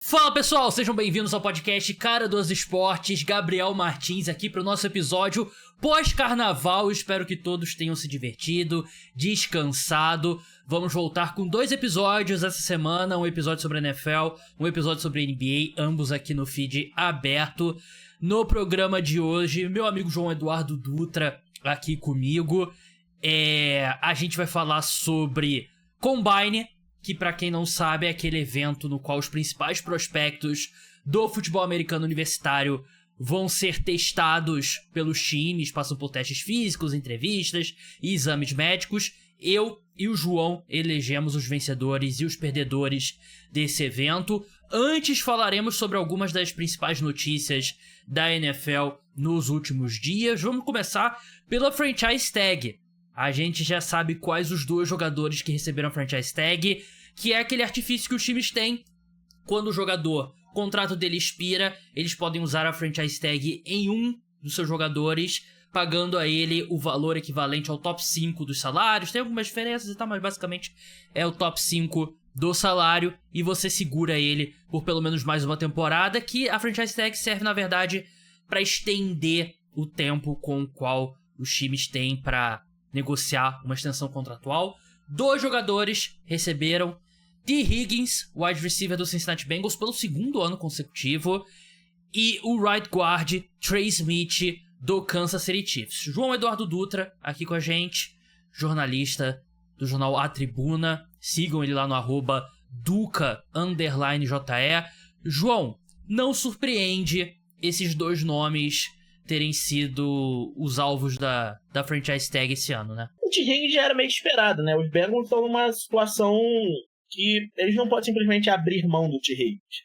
Fala pessoal, sejam bem-vindos ao podcast Cara dos Esportes. Gabriel Martins aqui para o nosso episódio pós-carnaval. Espero que todos tenham se divertido, descansado. Vamos voltar com 2 episódios essa semana, um episódio sobre a NFL, um episódio sobre a NBA, ambos aqui no feed aberto. No programa de hoje, meu amigo João Eduardo Dutra aqui comigo. A gente vai falar sobre Combine, que pra quem não sabe é aquele evento no qual os principais prospectos do futebol americano universitário vão ser testados pelos times, passam por testes físicos, entrevistas e exames médicos. Eu e o João elegemos os vencedores e os perdedores desse evento. Antes falaremos sobre algumas das principais notícias da NFL nos últimos dias. Vamos começar pela Franchise Tag. A gente já sabe quais os 2 jogadores que receberam a Franchise Tag, que é aquele artifício que os times têm quando o contrato dele expira, eles podem usar a Franchise Tag em um dos seus jogadores, pagando a ele o valor equivalente ao top 5 dos salários. Tem algumas diferenças e tal, mas basicamente é o top 5 do salário e você segura ele por pelo menos mais uma temporada, que a Franchise Tag serve, na verdade, para estender o tempo com o qual os times têm para negociar uma extensão contratual. 2 jogadores receberam: Tee Higgins, wide receiver do Cincinnati Bengals, pelo 2º ano consecutivo, e o right guard Trey Smith do Kansas City Chiefs. João Eduardo Dutra aqui com a gente, jornalista do jornal A Tribuna. Sigam ele lá no @Duca_JE. João, não surpreende esses 2 nomes terem sido os alvos da Franchise Tag esse ano, né? O Tee Higgins já era meio esperado, né? Os Bengals estão numa situação que eles não podem simplesmente abrir mão do Tee Higgins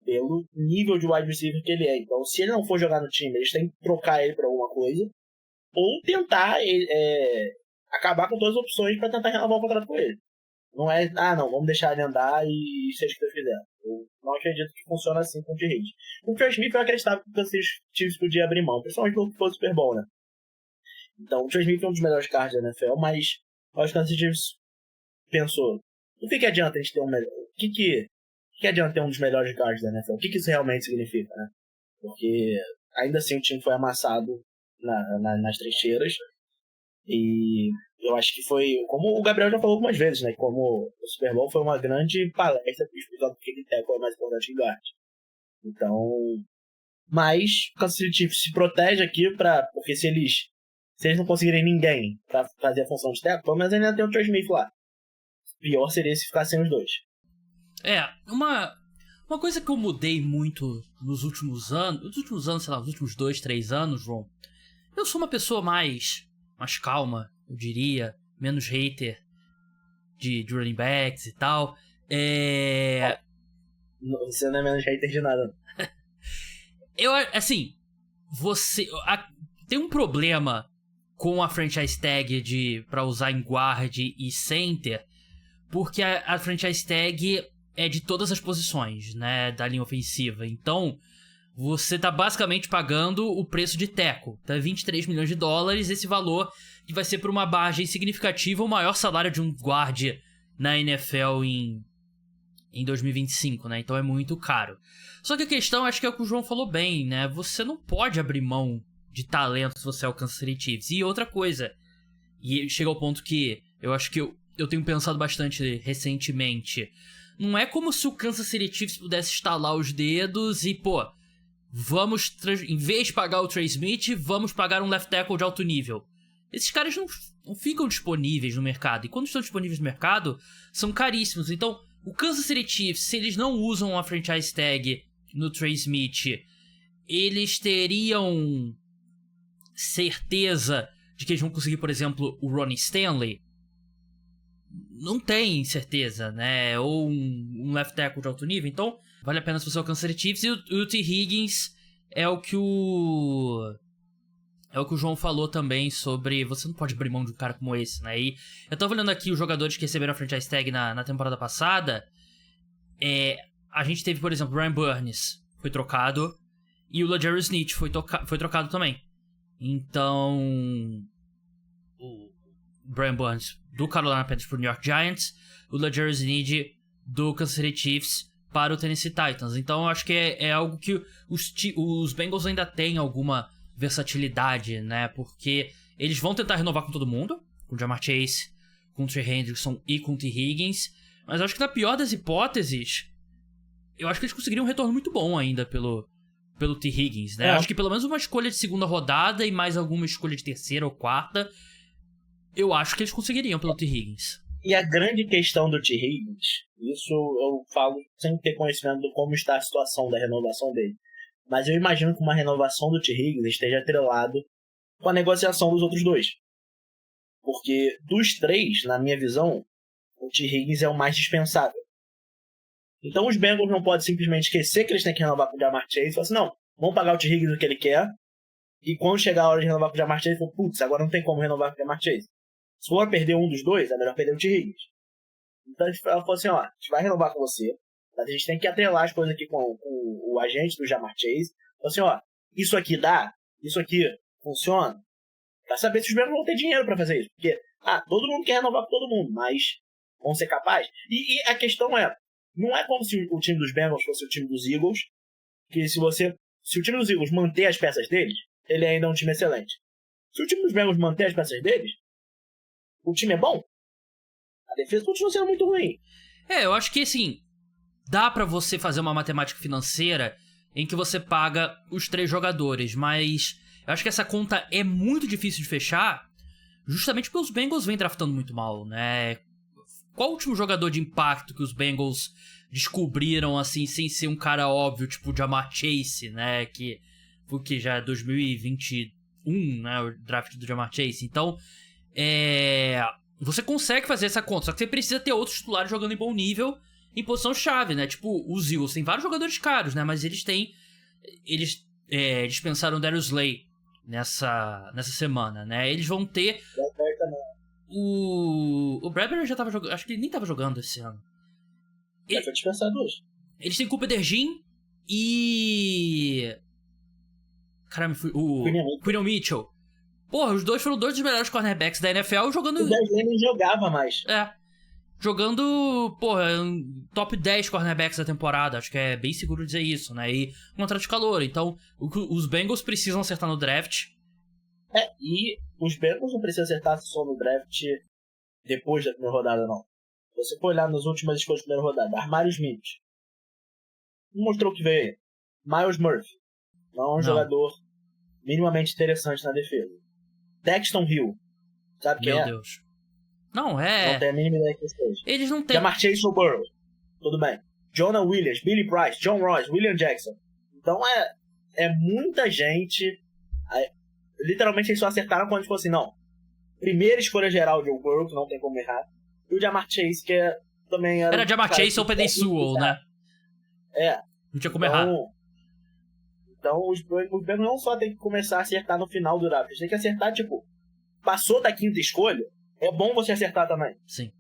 pelo nível de wide receiver que ele é. Então, se ele não for jogar no time, eles têm que trocar ele por alguma coisa ou tentar acabar com todas as opções para tentar renovar o contrato com ele. Não é, não, vamos deixar ele andar e seja o que Deus quiser. Eu não acredito que funcione assim com o Tee Higgins. O Trey Smith eu acreditava que os times podiam abrir mão, principalmente pelo que foi o Super Bowl, né? Então, o Trey Smith é um dos melhores cards da NFL, mas eu acho que o Kansas City pensou: o que adianta a gente ter um melhor? O que adianta ter um dos melhores guards da NFL? O que isso realmente significa, né? Porque ainda assim o time foi amassado nas trincheiras. E eu acho que foi, como o Gabriel já falou algumas vezes, né? Como o Super Bowl foi uma grande palestra para explicar por que tackle é mais importante que guard. Então, mas o Kansas City Chiefs se protege aqui porque se eles não conseguirem ninguém para fazer a função de tackle, pelo menos ainda tem o Trey Smith lá. Pior seria se ficar sem os 2. Uma coisa que eu mudei muito nos últimos anos, sei lá, nos últimos 2, 3 anos, João, eu sou uma pessoa mais calma, eu diria, menos hater de running backs e tal. Você não é menos hater de nada. Tem um problema com a Franchise Tag pra usar em guard e center, porque a Franchise Tag é de todas as posições, né, da linha ofensiva. Então, você tá basicamente pagando o preço de tackle. Tá $23 milhões, esse valor que vai ser por uma margem significativa o maior salário de um guard na NFL em 2025, né? Então é muito caro. Só que a questão, acho que é o que o João falou bem, né? Você não pode abrir mão de talento se você é o Kansas City Chiefs. E outra coisa, e chega ao ponto que eu acho que eu tenho pensado bastante recentemente, não é como se o Kansas City Chiefs pudesse estalar os dedos e, em vez de pagar o Trey Smith, vamos pagar um left tackle de alto nível. Esses caras não ficam disponíveis no mercado. E quando estão disponíveis no mercado, são caríssimos. Então, o Kansas City Chiefs, se eles não usam a Franchise Tag no Trey Smith, eles teriam certeza de que eles vão conseguir, por exemplo, o Ronnie Stanley? Não tem certeza, né? Ou um left tackle de alto nível. Então, vale a pena se você é o Kansas City Chiefs. E o Tee Higgins é o que o João falou também sobre você não pode abrir mão de um cara como esse, né? E eu tava olhando aqui os jogadores que receberam a Franchise Tag na temporada passada. A gente teve, por exemplo, o Brian Burns foi trocado e o LaJarius Sneed foi trocado também. Então, o Brian Burns do Carolina Panthers pro New York Giants, o LaJarius Sneed do Kansas City Chiefs para o Tennessee Titans. Então eu acho que é algo que os Bengals ainda têm alguma versatilidade, né? Porque eles vão tentar renovar com todo mundo, com o Ja'Marr Chase, com o Trey Hendrickson e com o T. Higgins. Mas eu acho que na pior das hipóteses, eu acho que eles conseguiriam um retorno muito bom ainda pelo T. Higgins, né? Acho que pelo menos uma escolha de segunda rodada e mais alguma escolha de terceira ou quarta, eu acho que eles conseguiriam pelo T. Higgins. E a grande questão do T. Higgins, isso eu falo sem ter conhecimento de como está a situação da renovação dele, mas eu imagino que uma renovação do T. Higgins esteja atrelado com a negociação dos outros dois. Porque dos três, na minha visão, o T. Higgins é o mais dispensável. Então os Bengals não podem simplesmente esquecer que eles têm que renovar com o Ja'Marr Chase e falar assim, não, vamos pagar o T. Higgins o que ele quer, e quando chegar a hora de renovar com o Ja'Marr Chase, putz, agora não tem como renovar com o Ja'Marr Chase. Se for perder um dos dois, é melhor perder o T. Higgins. Então ela falou assim, ó, a gente vai renovar com você, mas a gente tem que atrelar as coisas aqui com o agente do Ja'Marr Chase. Falou assim, ó, isso aqui dá, isso aqui funciona, pra saber se os Bengals vão ter dinheiro pra fazer isso. Porque, todo mundo quer renovar com todo mundo, mas vão ser capazes. E a questão é, não é como se o time dos Bengals fosse o time dos Eagles, que se o time dos Eagles manter as peças deles, ele ainda é um time excelente. Se o time dos Bengals manter as peças deles, o time é bom. A defesa continua sendo muito ruim. Eu acho que, assim, dá pra você fazer uma matemática financeira em que você paga os 3 jogadores, mas eu acho que essa conta é muito difícil de fechar, justamente porque os Bengals vêm draftando muito mal, né? Qual o último jogador de impacto que os Bengals descobriram, assim, sem ser um cara óbvio, tipo o Ja'Marr Chase, né? Que foi que já é 2021, né? O draft do Ja'Marr Chase. Então, você consegue fazer essa conta, só que você precisa ter outros titulares jogando em bom nível em posição-chave, né? Tipo, os Eagles tem vários jogadores caros, né? Mas eles dispensaram o Darius Slay nessa semana, né? Eles vão ter... O Bradbury já tava jogando. Acho que ele nem tava jogando esse ano. Ele foi dispensado hoje. Eles têm Cooper DeJean e. Caramba, o Quinton Mitchell. Porra, os dois foram 2 dos melhores cornerbacks da NFL jogando. O Desley não jogava mais. Jogando, porra, top 10 cornerbacks da temporada. Acho que é bem seguro dizer isso, né? E contrato de calor. Então, os Bengals precisam acertar no draft. E os Bengals não precisam acertar só no draft depois da primeira rodada, não. Se você for olhar nas últimas escolhas da primeira rodada, Armário Smith não mostrou o que veio aí. Myles Murphy não é um jogador minimamente interessante na defesa. Dexton Hill, sabe quem é? Meu Deus. Não tem a mínima ideia que seja. Eles não têm. Ja'Marr Chase ou Burrow, tudo bem. Jonah Williams, Billy Price, John Royce, William Jackson. Então é muita gente. Literalmente eles só acertaram quando ficou assim, não. Primeira escolha geral de Joe Burrow, que não tem como errar. E o Ja'Marr Chase, que também era... Era Ja'Marr Chase ou Penei Sewell, né? Não tinha como errar. Então os Bengals não só tem que começar a acertar no final do draft. Eles têm que acertar, tipo, passou da 5ª escolha, é bom você acertar também. Sim.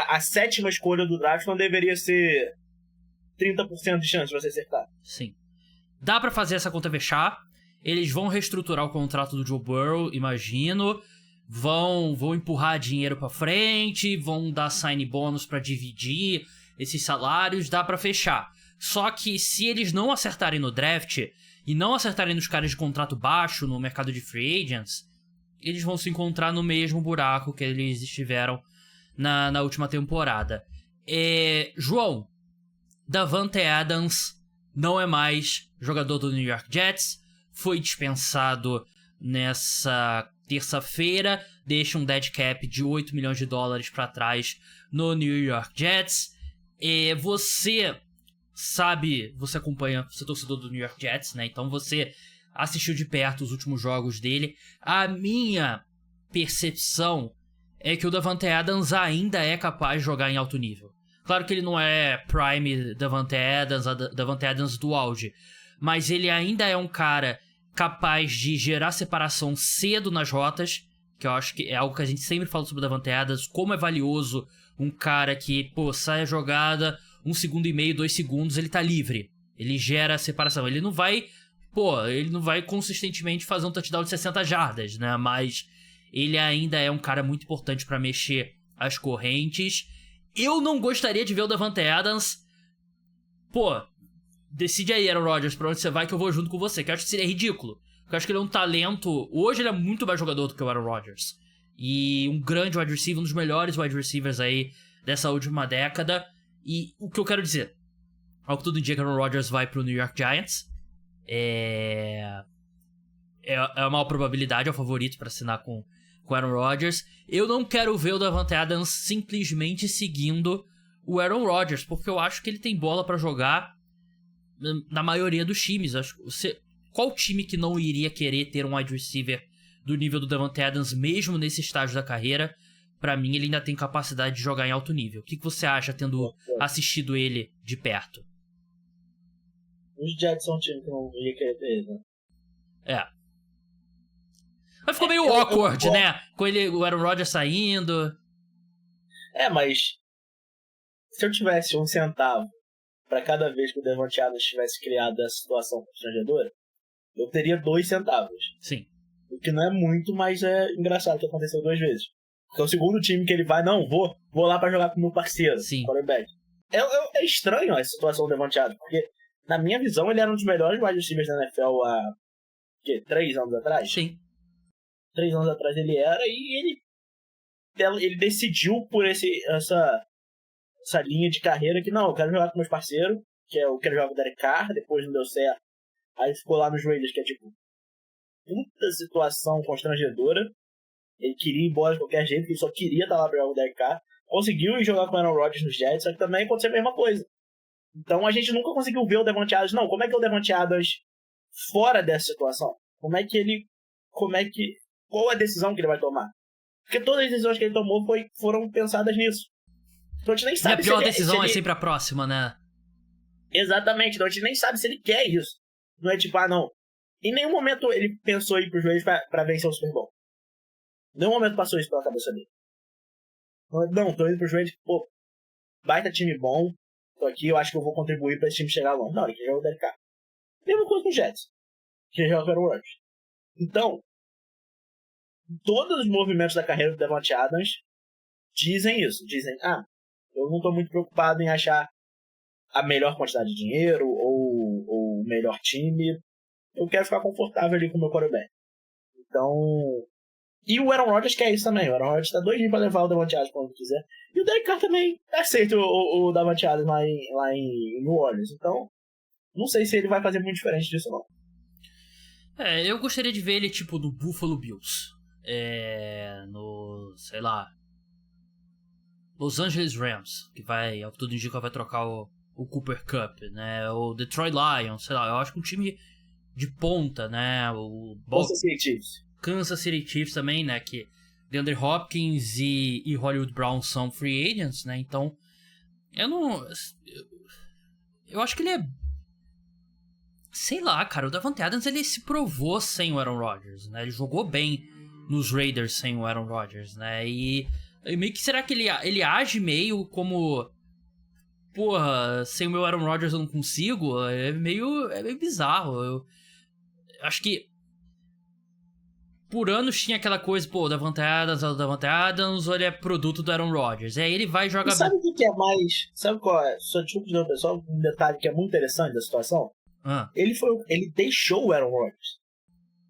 A 7ª escolha do draft não deveria ser 30% de chance de você acertar. Sim. Dá pra fazer essa conta fechar. Eles vão reestruturar o contrato do Joe Burrow, imagino. Vão empurrar dinheiro pra frente, vão dar sign bônus pra dividir esses salários, dá pra fechar. Só que se eles não acertarem no draft e não acertarem nos caras de contrato baixo no mercado de free agents, eles vão se encontrar no mesmo buraco que eles estiveram na última temporada. João, Davante Adams não é mais jogador do New York Jets, foi dispensado nessa terça-feira, deixa um dead cap de $8 milhões pra trás no New York Jets. Você sabe, você acompanha, você é torcedor do New York Jets, né? Então você assistiu de perto os últimos jogos dele. A minha percepção é que o Davante Adams ainda é capaz de jogar em alto nível. Claro que ele não é prime Davante Adams do auge, mas ele ainda é um cara capaz de gerar separação cedo nas rotas, que eu acho que é algo que a gente sempre fala sobre o Davante Adams, como é valioso um cara que, sai a jogada, 1 segundo e meio, 2 segundos, ele tá livre. Ele gera separação. Ele não vai consistentemente fazer um touchdown de 60 jardas, né? Mas ele ainda é um cara muito importante pra mexer as correntes. Eu não gostaria de ver o Davante Adams pô, decide aí, Aaron Rodgers, pra onde você vai que eu vou junto com você. Que eu acho que seria ridículo. Porque eu acho que ele é um talento... Hoje ele é muito mais jogador do que o Aaron Rodgers. E um grande wide receiver, um dos melhores wide receivers aí dessa última década. E o que eu quero dizer, ao que tudo indica, Aaron Rodgers vai pro New York Giants. É a maior probabilidade, é o favorito pra assinar com Aaron Rodgers. Eu não quero ver o Davante Adams simplesmente seguindo o Aaron Rodgers, porque eu acho que ele tem bola pra jogar na maioria dos times. Qual time que não iria querer ter um wide receiver do nível do Davante Adams, mesmo nesse estágio da carreira? Pra mim, ele ainda tem capacidade de jogar em alto nível. O que você acha, tendo assistido ele de perto? Os Jets são um time que não ia querer ter ele, né? Mas ficou meio awkward, né? Com o Aaron Rodgers saindo. Mas se eu tivesse um centavo pra cada vez que o Davante Adams tivesse criado essa situação constrangedora, eu teria 2 centavos. Sim. O que não é muito, mas é engraçado que aconteceu 2 vezes. Porque é o segundo time que ele vai, não, vou lá pra jogar com o meu parceiro, quarterback. É estranho essa situação do Davante Adams, porque na minha visão ele era um dos melhores wide receivers da NFL há 3 anos atrás? Sim. 3 anos atrás ele era, e ele decidiu por essa linha de carreira que não, eu quero jogar com meus parceiros, que eu quero jogar com o Derek Carr, depois não deu certo. Aí ficou lá nos Raiders, que é tipo puta situação constrangedora. Ele queria ir embora de qualquer jeito, ele só queria estar lá pra jogar com o Derek Carr. Conseguiu ir jogar com o Aaron Rodgers nos Jets, só que também aconteceu a mesma coisa. Então a gente nunca conseguiu ver o Davante Adams. Não, como é que é o Davante Adams fora dessa situação? Qual a decisão que ele vai tomar? Porque todas as decisões que ele tomou foram pensadas nisso. Então a gente nem sabe se a pior decisão é sempre a próxima, né? Exatamente, então a gente nem sabe se ele quer isso. Não é tipo, não. Em nenhum momento ele pensou em ir pros Raiders pra vencer o Super Bowl. Em nenhum momento passou isso pela cabeça dele. Não, tô indo pros Raiders, pô, baita time bom, tô aqui, eu acho que eu vou contribuir pra esse time chegar longe. Não, ele quer jogar o Derek Carr. Mesma coisa com o Jets. Quer jogar o Aaron Rodgers. Então, todos os movimentos da carreira do Davante Adams dizem isso. Dizem, eu não tô muito preocupado em achar a melhor quantidade de dinheiro ou o melhor time. Eu quero ficar confortável ali com o meu quarterback. Então... E o Aaron Rodgers quer isso também. O Aaron Rodgers tá doidinho pra levar o Davante Adams quando quiser. E o Derek Carr também aceita o Davante Adams lá em New Orleans. Então, não sei se ele vai fazer muito diferente disso, não. Eu gostaria de ver ele, tipo, no Buffalo Bills. Sei lá... Los Angeles Rams, que vai, ao que tudo indica, vai trocar o Cooper Kupp, né? O Detroit Lions, sei lá, eu acho que um time de ponta, né? O Kansas City Chiefs também, né? Que DeAndre Hopkins e Hollywood Brown são free agents, né? Então, eu acho que ele é... Sei lá, cara, o Davante Adams, ele se provou sem o Aaron Rodgers, né? Ele jogou bem nos Raiders sem o Aaron Rodgers, né? E meio que será que ele age meio como... Porra, sem o meu Aaron Rodgers eu não consigo? É meio bizarro. Eu acho que por anos tinha aquela coisa, pô, o Davante Adams, ou ele é produto do Aaron Rodgers. Aí ele vai jogar... E sabe o que é mais... Sabe qual é? Só desculpa de novo, pessoal, um detalhe que é muito interessante da situação. Ele deixou o Aaron Rodgers.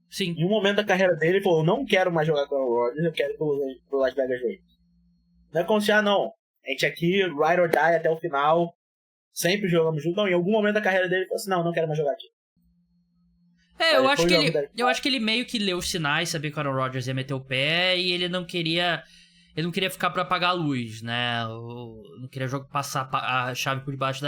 Sim. Em um momento da carreira dele, ele falou, eu não quero mais jogar com o Aaron Rodgers, eu quero ir pro Las Vegas Raiders. Não é como se, não, a gente aqui, ride or die até o final, sempre jogamos junto. Não, em algum momento da carreira dele, ele falou assim, não quero mais jogar aqui. Eu acho que ele meio que leu os sinais, sabia que o Aaron Rodgers ia meter o pé, e ele não queria ficar pra apagar a luz, né? Não queria passar a chave por debaixo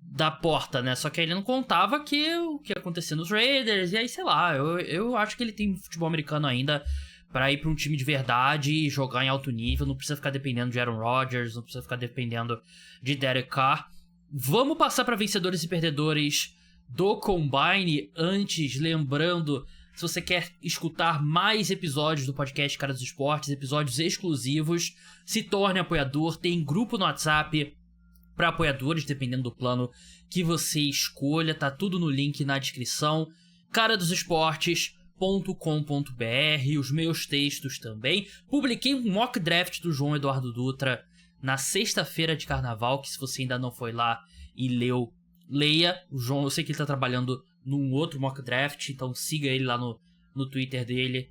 da porta, né? Só que ele não contava o que ia acontecer nos Raiders, e aí, sei lá, eu acho que ele tem futebol americano ainda pra ir pra um time de verdade e jogar em alto nível, não precisa ficar dependendo de Aaron Rodgers, não precisa ficar dependendo de Derek Carr. Vamos passar pra vencedores e perdedores do Combine. Antes, lembrando, se você quer escutar mais episódios do podcast Cara dos Esportes, episódios exclusivos, se torne apoiador, tem grupo no WhatsApp para apoiadores, dependendo do plano que você escolha, tá tudo no link na descrição, caradosesportes.com.br, os meus textos também. Publiquei um mock draft do João Eduardo Dutra na sexta-feira de carnaval, que se você ainda não foi lá e leu, leia. O João, eu sei que ele tá trabalhando num outro mock draft, então siga ele lá no Twitter dele,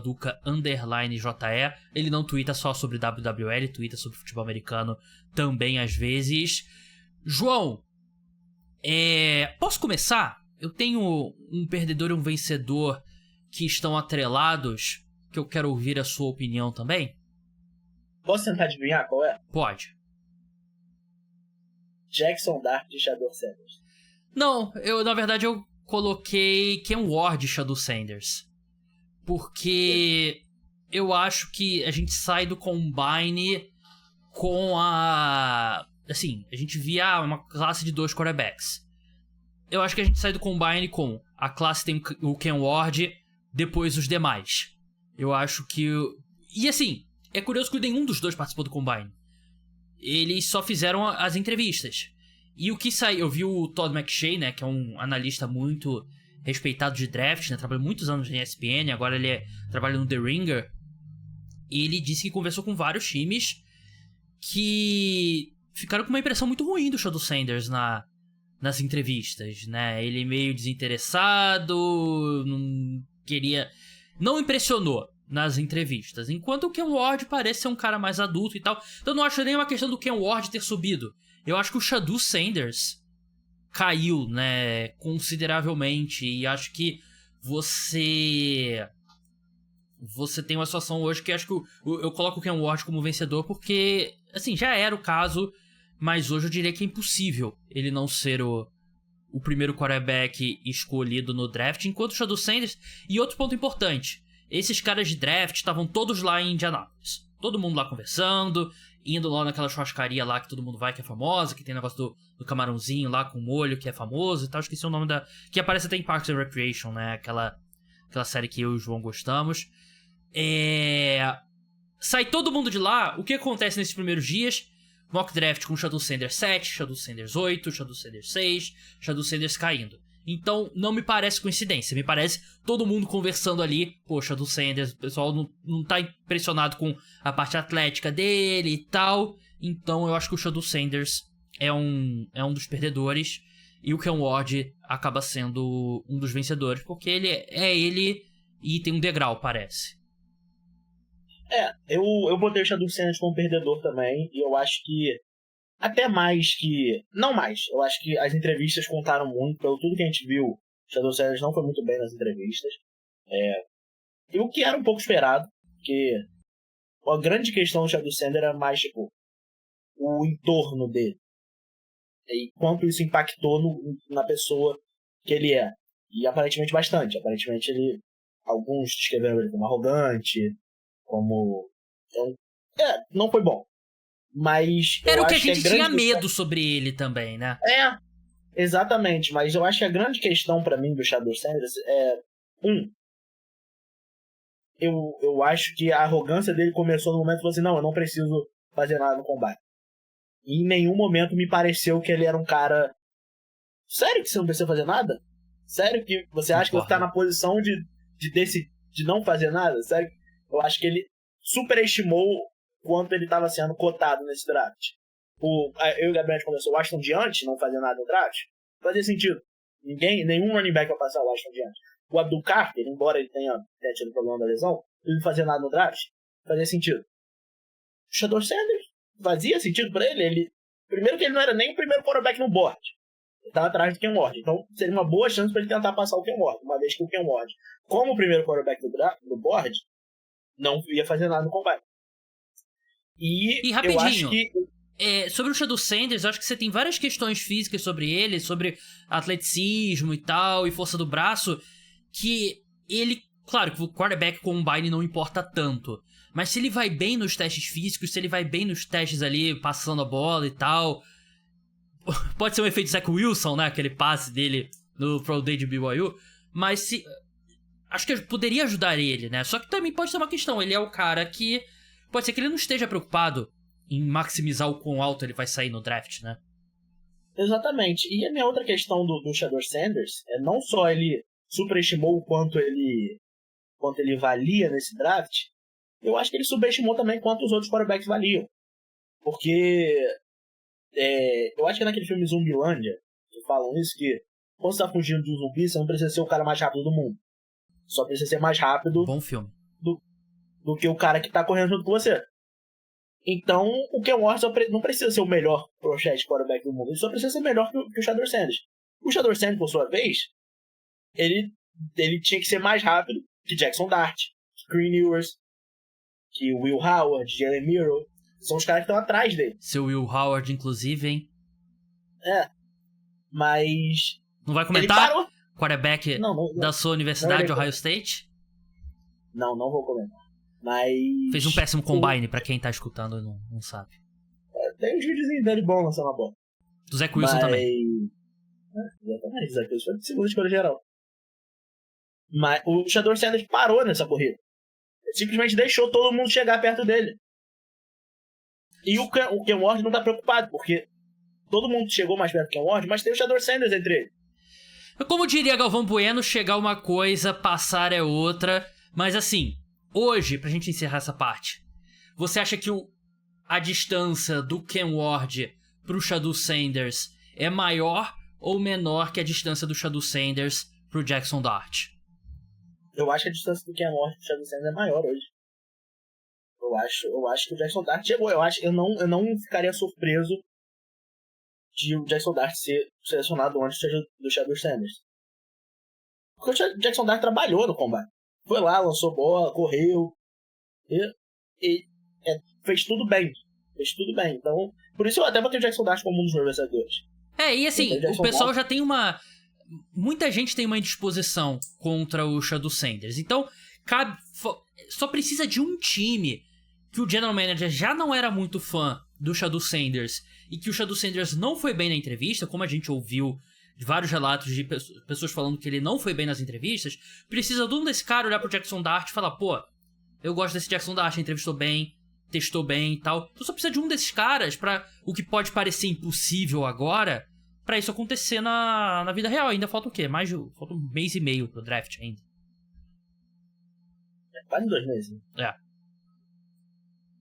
@duca_JE. Ele não twitta só sobre WWL, ele twitta sobre futebol americano também às vezes. João, posso começar? Eu tenho um perdedor e um vencedor que estão atrelados, que eu quero ouvir a sua opinião também. Posso tentar adivinhar qual é? Pode. Jackson Dart de Shedeur Sanders. Não, na verdade eu coloquei Ken Ward de Shedeur Sanders. Porque eu acho que a gente sai do Combine com assim, a gente via uma classe de 2 quarterbacks. Eu acho que a gente sai do Combine com a classe tem o Ken Ward, depois os demais. Eu acho que... E assim, é curioso que nenhum dos dois participou do Combine. Eles só fizeram as entrevistas. E o que saiu... Eu vi o Todd McShay, né, que é um analista muito respeitado de draft, né, trabalhou muitos anos na ESPN, agora ele trabalha no The Ringer. Ele disse que conversou com vários times que ficaram com uma impressão muito ruim do Shedeur Sanders nas entrevistas, né? Ele meio desinteressado, não impressionou nas entrevistas. Enquanto o Ken Ward parece ser um cara mais adulto e tal. Então eu não acho nem uma questão do Ken Ward ter subido. Eu acho que o Shedeur Sanders caiu, né, consideravelmente. E acho que você tem uma situação hoje que acho que eu coloco o Ken Ward como vencedor porque, assim, já era o caso, mas hoje eu diria que é impossível ele não ser o primeiro quarterback escolhido no draft, enquanto o Shedeur Sanders... E outro ponto importante, esses caras de draft estavam todos lá em Indianápolis. Todo mundo lá conversando, indo lá naquela churrascaria lá que todo mundo vai, que é famosa, que tem negócio do camarãozinho lá com molho, que é famoso e tal. Esqueci o nome que aparece até em Parks and Recreation, né? Aquela série que eu e o João gostamos. Sai todo mundo de lá. O que acontece nesses primeiros dias? Mock draft com Shedeur Sanders 7, Shedeur Sanders 8, Shedeur Sanders 6, Shedeur Sanders caindo. Então, não me parece coincidência. Me parece todo mundo conversando ali. Poxa, do Sanders, o pessoal não tá impressionado com a parte atlética dele e tal. Então, eu acho que o Shedeur Sanders é um dos perdedores. E o Ken Ward acaba sendo um dos vencedores. Porque ele e tem um degrau, parece. Eu botei o Shedeur Sanders como perdedor também. E eu acho que até mais que... Não mais. Eu acho que as entrevistas contaram muito. Pelo tudo que a gente viu, o Shedeur Sanders não foi muito bem nas entrevistas. E o que era um pouco esperado. Porque a grande questão do Shedeur Sanders era mais, tipo, o entorno dele. E quanto isso impactou na pessoa que ele é. E aparentemente bastante. Aparentemente alguns descreveram ele como arrogante, como... não foi bom. Mas era o que a gente tinha medo sobre ele também, né? Exatamente. Mas eu acho que a grande questão pra mim do Shedeur Sanders é... Eu acho que a arrogância dele começou no momento que falou assim, não, eu não preciso fazer nada no combate. E em nenhum momento me pareceu que ele era um cara... Sério que você não precisa fazer nada? Sério que você acha que você tá na posição de não fazer nada? Sério? Eu acho que ele superestimou quanto ele estava sendo cotado nesse draft. Eu e o Gabriel começou o Washington diante, não fazia nada no draft. Fazia sentido. Nenhum running back vai passar o Washington diante. O Abdul Carter, embora ele tenha tido problema da lesão, ele não fazia nada no draft. Fazia sentido. O Shedeur Sanders fazia sentido pra ele. Primeiro que ele não era nem o primeiro quarterback no board. Ele estava atrás do Ken Ward. Então seria uma boa chance para ele tentar passar o Ken Ward. Uma vez que o Ken Ward, como o primeiro quarterback do board, não ia fazer nada no combate. E rapidinho, eu acho que... sobre o Shedeur Sanders, eu acho que você tem várias questões físicas sobre ele, sobre atleticismo e tal, e força do braço, que ele... Claro que o quarterback combine não importa tanto, mas se ele vai bem nos testes físicos, se ele vai bem nos testes ali, passando a bola e tal... Pode ser um efeito Zach Wilson, né? Aquele passe dele no Pro Day de BYU, mas acho que poderia ajudar ele, né? Só que também pode ser uma questão, ele é o cara que... Pode ser que ele não esteja preocupado em maximizar o quão alto ele vai sair no draft, né? Exatamente. E a minha outra questão do Shedeur Sanders é não só ele superestimou o quanto ele valia nesse draft, eu acho que ele subestimou também quanto os outros quarterbacks valiam. Porque Eu acho que é naquele filme Zumbilândia, que falam isso, que quando você tá fugindo de um zumbi, você não precisa ser o cara mais rápido do mundo. Só precisa ser mais rápido Bom filme. do que o cara que tá correndo junto com você. Então, o Ken Ward não precisa ser o melhor franchise quarterback do mundo. Ele só precisa ser melhor que o Shador Sanders. O Shador Sanders, por sua vez, ele tinha que ser mais rápido que Jackson Dart, que Green Ewers, que Will Howard, Jalen Miro. São os caras que estão atrás dele. Seu Will Howard, inclusive, hein? Mas... Não vai comentar? Ele parou. Quarterback da sua universidade, Ohio State? Não vou comentar. Mas... Fez um péssimo combine, pra quem tá escutando e não sabe. Tem um videozinho dele bom lançando a bola. Do Zach Wilson também. Exatamente, Zach Wilson foi de segunda escolha geral. Mas o Shador Sanders parou nessa corrida. Ele simplesmente deixou todo mundo chegar perto dele. E o Ken Ward não tá preocupado, porque todo mundo chegou mais perto do Ken Ward, mas tem o Shador Sanders entre eles. Como diria Galvão Bueno, chegar uma coisa, passar é outra. Mas assim, hoje, pra gente encerrar essa parte, você acha que a distância do Ken Ward pro Shador Sanders é maior ou menor que a distância do Shador Sanders pro Jackson Dart? Eu acho que a distância do Ken Ward pro Shador Sanders é maior hoje. Eu acho que o Jackson Dart chegou. Eu não ficaria surpreso de o Jackson Dart ser selecionado antes do Shador Sanders. Porque o Jackson Dart trabalhou no combate. Foi lá, lançou bola, correu. E fez tudo bem. Então, por isso eu até botei o Jackson Dart como um dos meus vencedores. E assim, o pessoal já tem uma... Muita gente tem uma indisposição contra o Shador Sanders. Então, só precisa de um time que o General Manager já não era muito fã do Shador Sanders e que o Shador Sanders não foi bem na entrevista, como a gente ouviu de vários relatos de pessoas falando que ele não foi bem nas entrevistas. Precisa de um desse cara olhar pro Jackson Dart e falar, pô, eu gosto desse Jackson Dart, entrevistou bem, testou bem e tal. Então só precisa de um desses caras pra o que pode parecer impossível agora, pra isso acontecer na vida real. Ainda falta o quê? Falta um mês e meio pro draft ainda. Quase 2 meses. É.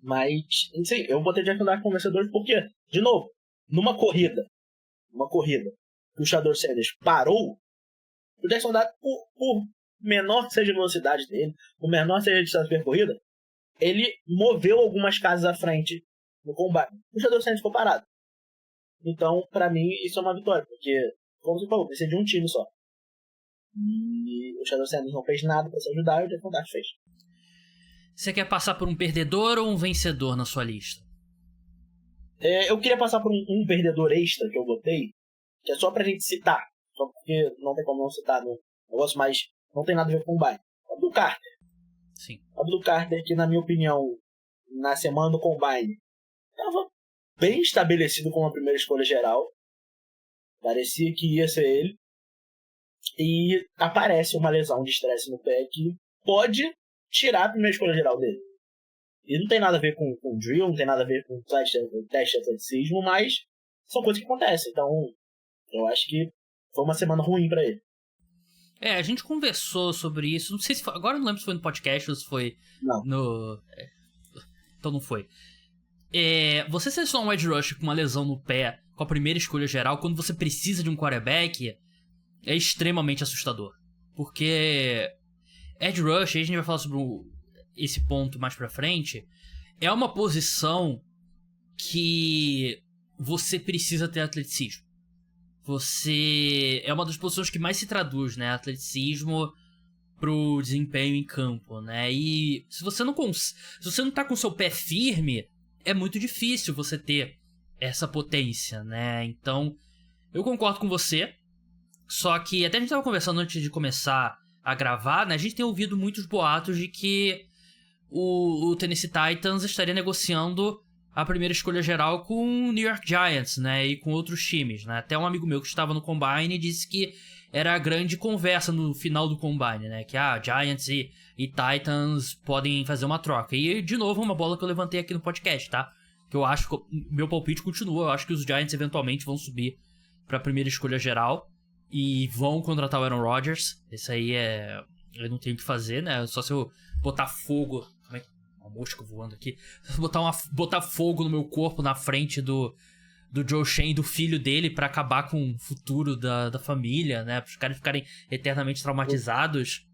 Mas, não sei, eu botei Jackson Dart como vencedor porque, de novo, numa corrida que o Shador Sanders parou, o Jackson Dart, por menor que seja a velocidade dele, por menor que seja a distância percorrida, ele moveu algumas casas à frente no combate. O Shador Sanders ficou parado. Então, pra mim, isso é uma vitória, porque, como você falou, precisa de um time só. E o Shador Sanders não fez nada pra se ajudar e o Jackson Dart fez. Você quer passar por um perdedor ou um vencedor na sua lista? Eu queria passar por um perdedor extra que eu botei, que é só pra gente citar, só porque não tem como não citar no negócio, mas não tem nada a ver com o Combine. Abdul Carter. Sim. Abdul Carter, que na minha opinião, na semana do Combine, estava bem estabelecido como a primeira escolha geral. Parecia que ia ser ele. E aparece uma lesão de estresse no pé que pode tirar a primeira escolha geral dele. E não tem nada a ver com drill, não tem nada a ver com teste de atleticismo, mas são coisas que acontecem. Então, eu acho que foi uma semana ruim pra ele. A gente conversou sobre isso. Não sei se foi, agora eu não lembro se foi no podcast ou se foi no... Então não foi. Você selecionar um edge rush com uma lesão no pé, com a primeira escolha geral, quando você precisa de um quarterback, é extremamente assustador. Porque edge rush, aí a gente vai falar sobre esse ponto mais pra frente, é uma posição que você precisa ter atleticismo. É uma das posições que mais se traduz, né? Atleticismo pro desempenho em campo, né? E se você não tá com seu pé firme, é muito difícil você ter essa potência, né? Então, eu concordo com você. Só que até a gente tava conversando antes de começar a gravar, né? A gente tem ouvido muitos boatos de que o Tennessee Titans estaria negociando a primeira escolha geral com o New York Giants, né? E com outros times, né? Até um amigo meu que estava no Combine disse que era a grande conversa no final do Combine, né? Que Giants e Titans podem fazer uma troca. E, de novo, uma bola que eu levantei aqui no podcast, tá? Que eu acho que meu palpite continua. Eu acho que os Giants eventualmente vão subir pra primeira escolha geral e vão contratar o Aaron Rodgers. Esse aí eu não tenho o que fazer, né? Só se eu botar fogo... Como é que... Uma mosca voando aqui. Botar fogo no meu corpo na frente do do Joe Shane, do filho dele, pra acabar com o futuro da família, né? Para os caras ficarem eternamente traumatizados.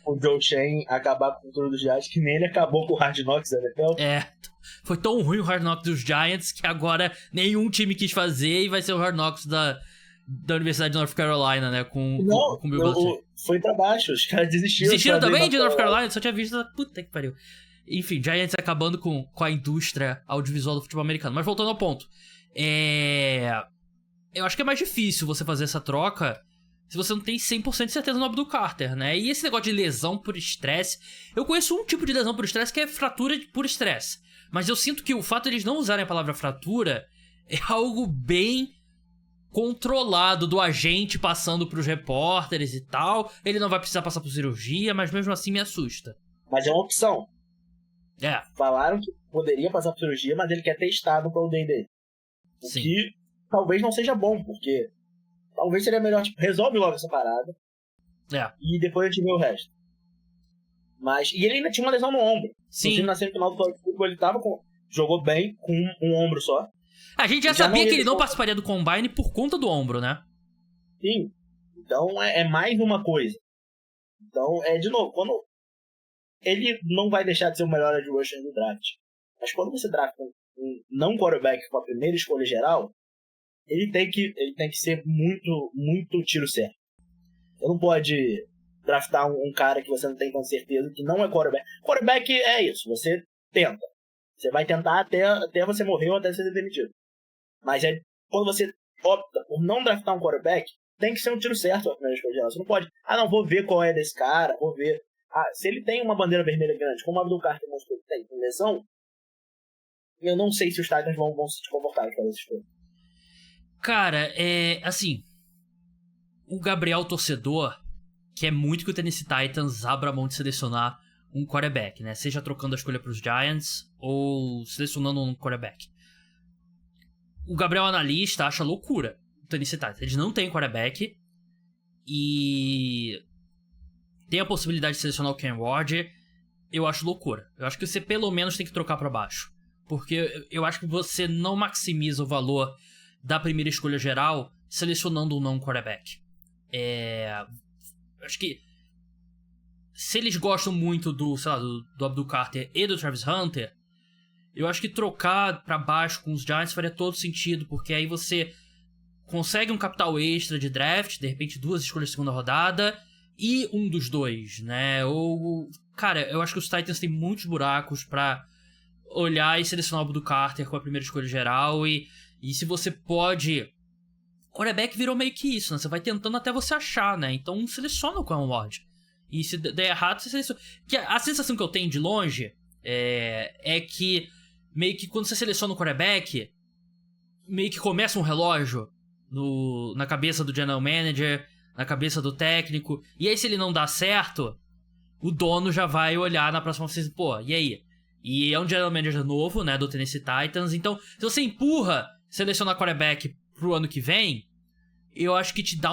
O Joe Shane acabar com o futuro dos Giants, que nem ele acabou com o Hard Knocks da NFL. Foi tão ruim o Hard Knocks dos Giants que agora nenhum time quis fazer e vai ser o Hard Knocks da Universidade de North Carolina, né? Com o Bill Belichick. Foi pra baixo, os caras desistiram. Desistiram também de North Carolina? Só tinha visto. Puta que pariu. Enfim, Giants acabando com a indústria audiovisual do futebol americano. Mas voltando ao ponto. Eu acho que é mais difícil você fazer essa troca se você não tem 100% de certeza no Abdul Carter, né? E esse negócio de lesão por estresse... Eu conheço um tipo de lesão por estresse que é fratura por estresse. Mas eu sinto que o fato de eles não usarem a palavra fratura é algo bem controlado do agente passando pros repórteres e tal. Ele não vai precisar passar por cirurgia, mas mesmo assim me assusta. Mas é uma opção. Falaram que poderia passar por cirurgia, mas ele quer testar no Pro Day dele. O Sim. que talvez não seja bom, porque talvez seria melhor, tipo, resolve logo essa parada. E depois a gente vê o resto. Mas, e ele ainda tinha uma lesão no ombro. Sim. Na semifinal do college football ele jogou bem com um ombro só. A gente já sabia que ele não participaria do Combine por conta do ombro, né? Sim. Então é mais uma coisa. Então, de novo, quando ele não vai deixar de ser o melhor edge rusher do draft. Mas quando você drafta um não quarterback com a primeira escolha geral, ele tem que ser muito, muito tiro certo. Você não pode draftar um cara que você não tem com certeza que não é quarterback. Quarterback é isso, você tenta. Você vai tentar até você morrer ou até ser demitido. Mas quando você opta por não draftar um quarterback, tem que ser um tiro certo a primeira escolha geral. Você não pode, não vou ver qual é desse cara, vou ver. Se ele tem uma bandeira vermelha grande, como o Abdul Carter mostrou que tem lesão, eu não sei se os Titans vão se comportar com essa escolha. Cara, assim, o Gabriel torcedor quer muito que o Tennessee Titans abra a mão de selecionar um quarterback, né? Seja trocando a escolha pros Giants ou selecionando um quarterback. O Gabriel analista acha loucura o Tennessee Titans. Eles não têm quarterback e tem a possibilidade de selecionar o Ken Ward. Eu acho loucura. Eu acho que você pelo menos tem que trocar pra baixo. Porque eu acho que você não maximiza o valor da primeira escolha geral selecionando um não quarterback. Acho que se eles gostam muito do Abdul Carter e do Travis Hunter, eu acho que trocar pra baixo com os Giants faria todo sentido, porque aí você consegue um capital extra de draft, de repente 2 escolhas de segunda rodada e um dos dois, né? Cara, eu acho que os Titans têm muitos buracos pra olhar e selecionar o Abdul Carter com a primeira escolha geral e se você pode... Quarterback virou meio que isso, né? Você vai tentando até você achar, né? Então seleciona o Ken Ward. E se der errado, você seleciona. Que a sensação que eu tenho de longe é que meio que quando você seleciona o quarterback, meio que começa um relógio na cabeça do general manager, na cabeça do técnico. E aí se ele não dá certo, o dono já vai olhar na próxima season, pô, e aí? E é um general manager novo, né, do Tennessee Titans. Então, se você empurra selecionar quarterback pro ano que vem, eu acho que te dá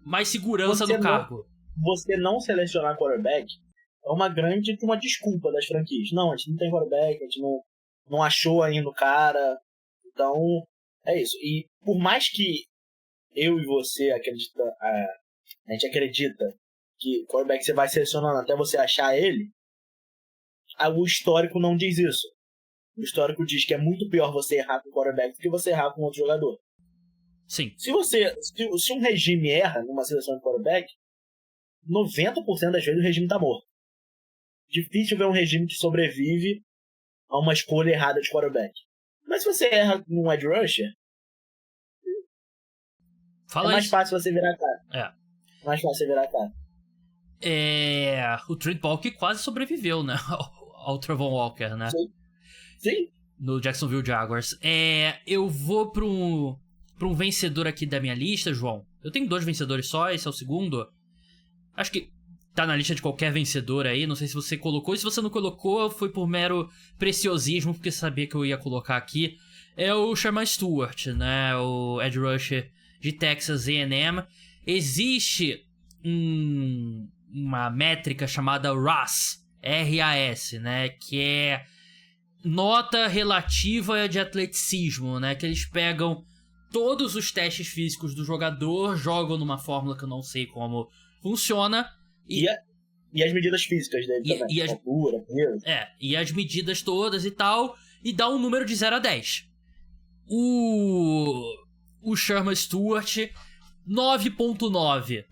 mais segurança no cargo. Você não selecionar quarterback é uma desculpa das franquias. Não, a gente não tem quarterback, a gente não achou ainda o cara. Então, é isso. E por mais que eu e você a gente acredita que quarterback você vai selecionando até você achar ele, o histórico não diz isso. O histórico diz que é muito pior você errar com quarterback do que você errar com outro jogador. Sim. Se um regime erra numa seleção de quarterback, 90% das vezes o regime tá morto. Difícil ver um regime que sobrevive a uma escolha errada de quarterback. Mas se você erra num edge rusher, mais fácil você virar a cara. Mais fácil você virar a cara. O Trent Baalke quase sobreviveu, né? Ao Travon Walker, né? Sim. No Jacksonville Jaguars. Eu vou pra um vencedor aqui da minha lista, João. Eu tenho 2 vencedores só, esse é o segundo. Acho que tá na lista de qualquer vencedor aí. Não sei se você colocou. E se você não colocou, foi por mero preciosismo, porque sabia que eu ia colocar aqui. É o Sherman Stewart, né? O edge rusher de Texas A&M. Existe uma métrica chamada RAS, R-A-S, né? Que é nota relativa de atleticismo, né? Que eles pegam todos os testes físicos do jogador, jogam numa fórmula que eu não sei como funciona. E as medidas físicas dele também. Altura, peso. E as medidas todas e tal, e dá um número de 0 a 10. O Sherman Stewart, 9.9.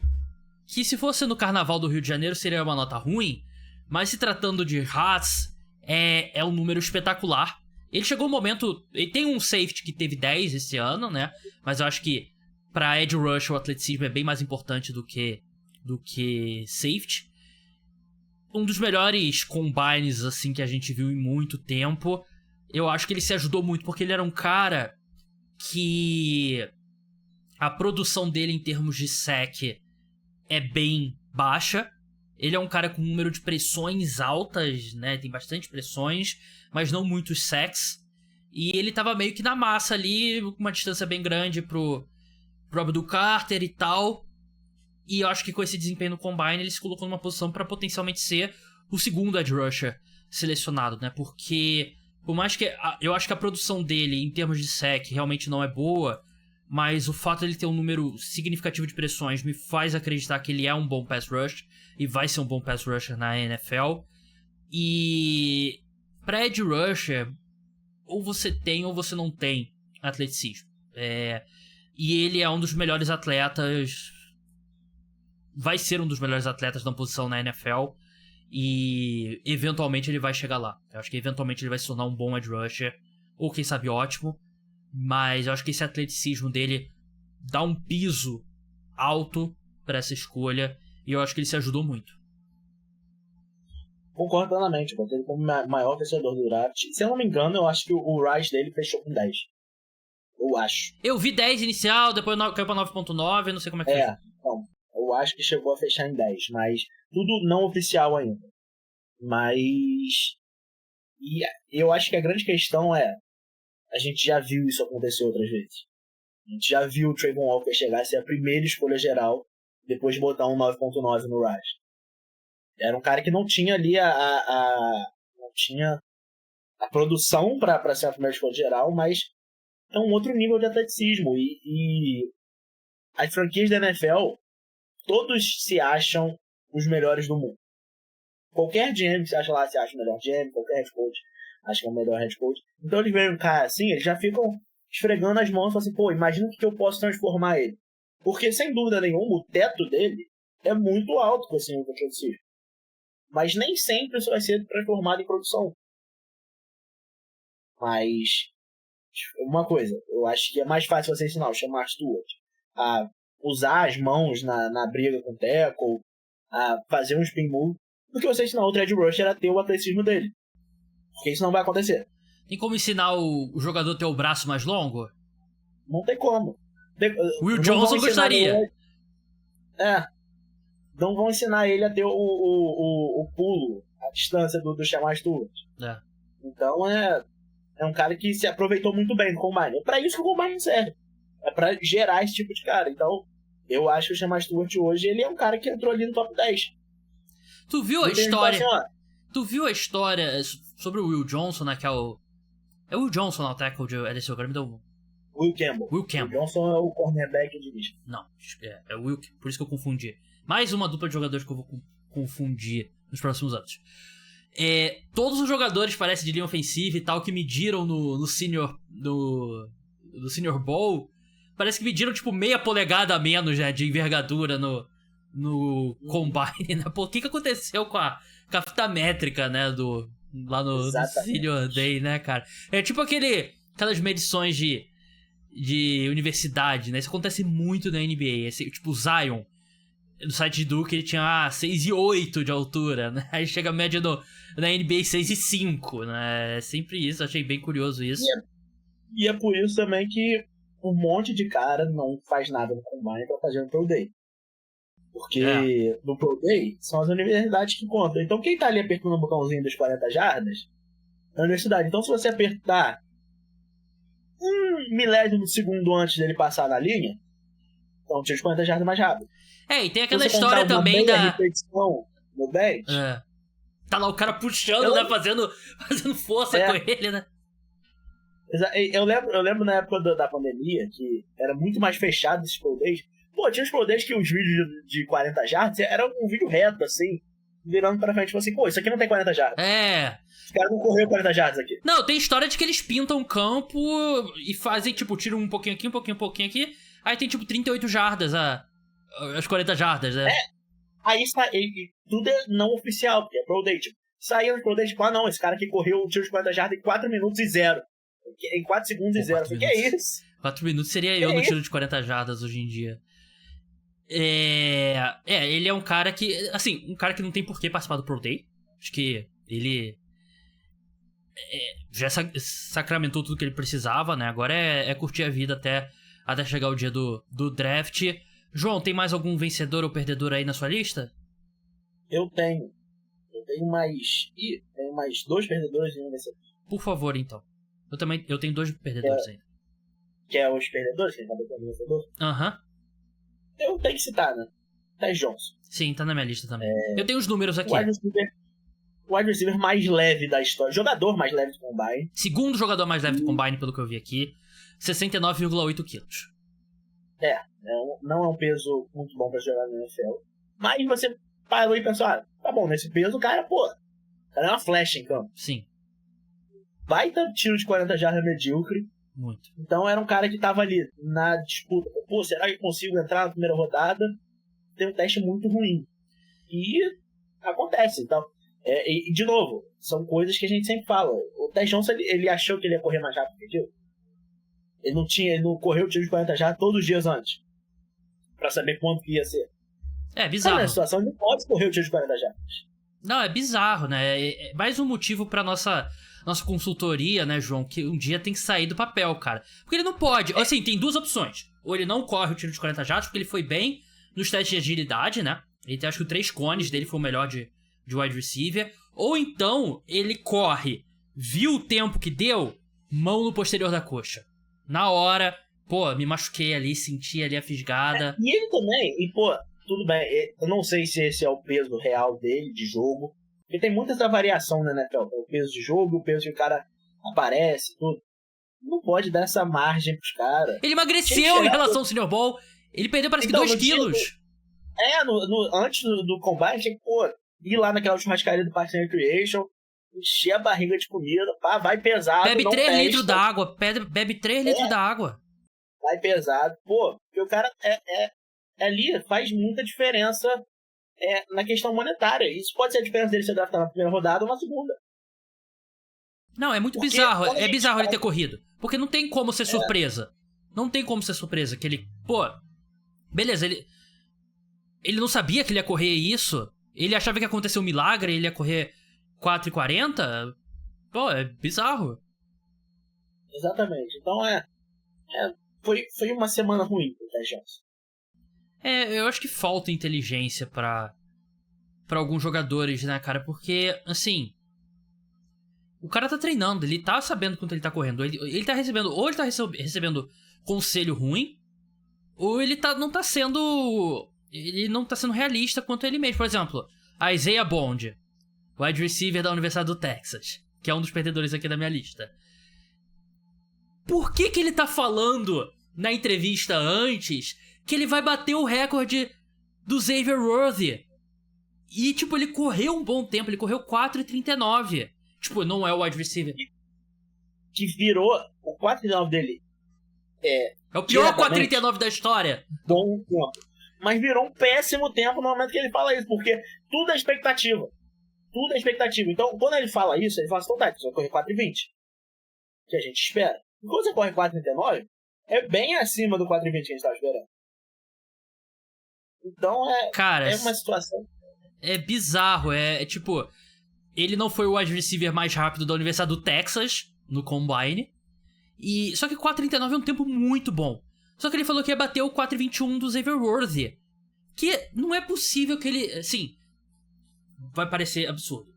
Que se fosse no Carnaval do Rio de Janeiro seria uma nota ruim, mas se tratando de Haas, é um número espetacular. Ele chegou um momento... Ele tem um safety que teve 10 esse ano, né? Mas eu acho que pra edge rush o atleticismo é bem mais importante do que safety. Um dos melhores combines, assim, que a gente viu em muito tempo. Eu acho que ele se ajudou muito, porque ele era um cara que... A produção dele em termos de sack é bem baixa. Ele é um cara com um número de pressões altas, né? Tem bastante pressões, mas não muitos sacks. E ele tava meio que na massa ali, com uma distância bem grande pro Abdul Carter e tal. E eu acho que com esse desempenho no Combine, ele se colocou numa posição pra potencialmente ser o segundo edge rusher selecionado, né? Porque, por mais que... Eu acho que a produção dele, em termos de sack, realmente não é boa, mas o fato de ele ter um número significativo de pressões me faz acreditar que ele é um bom pass rush e vai ser um bom pass rusher na NFL. E pra edge rusher, ou você tem ou você não tem atleticismo. E ele é um dos melhores atletas, vai ser um dos melhores atletas da posição na NFL, e eventualmente ele vai chegar lá. Eu acho que eventualmente ele vai se tornar um bom edge rusher, ou quem sabe ótimo. Mas eu acho que esse atleticismo dele dá um piso alto pra essa escolha. E eu acho que ele se ajudou muito. Concordo plenamente. Eu botei ele como maior vencedor do draft. Se eu não me engano, eu acho que o rise dele fechou com 10. Eu acho. Eu vi 10 inicial, depois caiu pra 9.9. Não sei como é que foi. Não. Eu acho que chegou a fechar em 10. Mas tudo não oficial ainda. Mas... E eu acho que a grande questão é... A gente já viu isso acontecer outras vezes. A gente já viu o Trayvon Walker chegar a ser a primeira escolha geral depois de botar um 9.9 no Rush. Era um cara que não tinha ali não tinha a produção para ser a primeira escolha geral, mas é um outro nível de atleticismo. E as franquias da NFL, todos se acham os melhores do mundo. Qualquer GM que se acha lá, se acha o melhor GM, qualquer head coach acho que é o melhor head coach. Então eles veem um cara assim, eles já ficam esfregando as mãos e falam assim, pô, imagina o que eu posso transformar ele. Porque, sem dúvida nenhuma, o teto dele é muito alto com esse nível de atleticismo. Mas nem sempre isso vai ser transformado em produção. Mas, uma coisa, eu acho que é mais fácil você ensinar o Shamar Stewart a usar as mãos na briga com o tackle, a fazer um spin move, do que você ensinar outro edge rusher a ter o atleticismo dele. Porque isso não vai acontecer. Tem como ensinar o jogador a ter o braço mais longo? Não tem como. Will Johnson gostaria. Não vão ensinar ele a ter o pulo, a distância do Shamar Stewart. Então é um cara que se aproveitou muito bem do Combine. É pra isso que o Combine serve. É pra gerar esse tipo de cara. Então, eu acho que o Shamar Stewart hoje, ele é um cara que entrou ali no top 10. Tu viu a história... Tu viu a história sobre o Will Johnson, né? Que é o Will Johnson, o tackle de LSU, agora me deu... Will Campbell. Will Johnson é o cornerback de Michigan. Não, é o Will, por isso que eu confundi. Mais uma dupla de jogadores que eu vou confundir nos próximos anos. Todos os jogadores, parece, de linha ofensiva e tal, que mediram no Senior Bowl, parece que mediram, tipo, meia polegada a menos, né, de envergadura no Combine, né? Pô, o que aconteceu com a fita métrica, né, lá no Senior Day, né, cara? É tipo aquelas medições de universidade, né? Isso acontece muito na NBA. Tipo, o Zion, no site de Duke, ele tinha 6,8 de altura, né? Aí chega a média na NBA 6,5, né? É sempre isso, achei bem curioso isso. E é por isso também que um monte de cara não faz nada no Combine pra fazer no Pro Day. Porque no Pro Day são as universidades que contam. Então quem tá ali apertando o botãozinho dos 40 jardas é a universidade. Então se você apertar 1 milésimo de segundo antes dele passar na linha, então tira os 40 jardas mais rápido. E tem aquela história também da... repetição no 10, Tá lá o cara puxando, né? Fazendo força com ele, né? Eu lembro na época da pandemia que era muito mais fechado esses Pro Days. Pô, tinha os Pro Days que os vídeos de 40 jardas era um vídeo reto, assim, virando pra frente. Tipo assim, pô, isso aqui não tem 40 jardas. Os caras não correram 40 jardas aqui. Não, tem história de que eles pintam o campo e fazem, tipo, tiram um pouquinho aqui, um pouquinho aqui. Aí tem, tipo, 38 jardas, as 40 jardas, né? Aí tudo é não oficial, porque é Pro Day. Tipo, saiu no Pro Day, tipo, não, esse cara aqui correu o tiro de 40 jardas em 4 minutos e 0. Em 4 segundos e 0. Que é isso? 4 minutos seria eu no tiro de 40 jardas hoje em dia. Ele é um cara que, assim, um cara que não tem por que participar do Pro Day. Acho que ele já sacramentou tudo que ele precisava, né? Agora é curtir a vida até chegar o dia do draft. João, tem mais algum vencedor ou perdedor aí na sua lista? Eu tenho mais 2 perdedores e um vencedor. Por favor, então. Eu tenho 2 perdedores ainda. Que é os perdedores, que acabou com o vencedor? Aham. Eu tenho que citar, né? Tyus Johnson. Sim, tá na minha lista também. Eu tenho os números aqui. O wide receiver mais leve da história. Jogador mais leve do Combine. Segundo jogador mais leve do Combine, pelo que eu vi aqui. 69,8 quilos. Não é um peso muito bom pra jogar na NFL. Mas você parou e pensou, tá bom, nesse peso o cara é uma flecha em campo. Sim. Baita tiro de 40 jardas medíocre. Muito. Então era um cara que tava ali na disputa. Pô, será que eu consigo entrar na primeira rodada? Tem um teste muito ruim. E acontece. Então, e de novo, são coisas que a gente sempre fala. O Tyus Johnson, ele achou que ele ia correr mais rápido que eu. Ele não correu o tiro de 40 jardas todos os dias antes. Pra saber quanto que ia ser. É bizarro. Na situação, ele não pode correr o tiro de 40 jardas. Não, é bizarro, né? É mais um motivo pra nossa consultoria, né, João? Que um dia tem que sair do papel, cara. Porque ele não pode. Assim, tem 2 opções. Ou ele não corre o tiro de 40 jardas, porque ele foi bem nos testes de agilidade, né? Ele tem, acho que o 3 cones dele foi o melhor de wide receiver. Ou então, ele corre, viu o tempo que deu, mão no posterior da coxa. Na hora, me machuquei ali, senti ali a fisgada. E ele também, tudo bem, eu não sei se esse é o peso real dele, de jogo. Porque tem muita essa variação na NFL. O peso de jogo, o peso que o cara aparece, tudo. Não pode dar essa margem pros caras. Ele emagreceu em relação ao Senior Bowl. Ele perdeu parece que 2 quilos. Antes do combine, tinha que ir lá naquela churrascaria do Parks and Recreation, encher a barriga de comida, vai pesado. Bebe 3 litros d'água. Bebe 3 litros d'água. Vai pesado. Porque o cara ali faz muita diferença na questão monetária. Isso pode ser a diferença dele se draftar na primeira rodada ou na segunda. Não, é muito bizarro. É bizarro ele ter corrido. Porque não tem como ser surpresa. Não tem como ser surpresa. Que ele, beleza, ele não sabia que ele ia correr isso. Ele achava que ia acontecer um milagre, ele ia correr 4,40. É bizarro. Exatamente. Então foi uma semana ruim pro Tyus Johnson. Eu acho que falta inteligência pra alguns jogadores, né, cara? Porque, assim, o cara tá treinando, ele tá sabendo quanto ele tá correndo. Ele tá recebendo, ou ele tá recebendo conselho ruim, ou ele não tá sendo realista quanto a ele mesmo. Por exemplo, a Isaiah Bond, wide receiver da Universidade do Texas, que é um dos perdedores aqui da minha lista. Por que ele tá falando na entrevista antes que ele vai bater o recorde do Xavier Worthy? E, ele correu um bom tempo, ele correu 4,39. Não é o wide receiver. Que virou o 4,39 dele. É o pior 4,39 da história. Bom tempo. Mas virou um péssimo tempo no momento que ele fala isso, porque tudo é expectativa. Tudo é expectativa. Então, quando ele fala isso, ele fala assim, então você vai correr 4,20. Que a gente espera. E quando você corre 4,39, é bem acima do 4,20 que a gente estava esperando. Então, cara, é uma situação... É bizarro, ele não foi o wide receiver mais rápido da Universidade do Texas no Combine. Só que 4,39 é um tempo muito bom. Só que ele falou que ia bater o 4,21 do Xavier Worthy. Que não é possível que ele... Assim, vai parecer absurdo.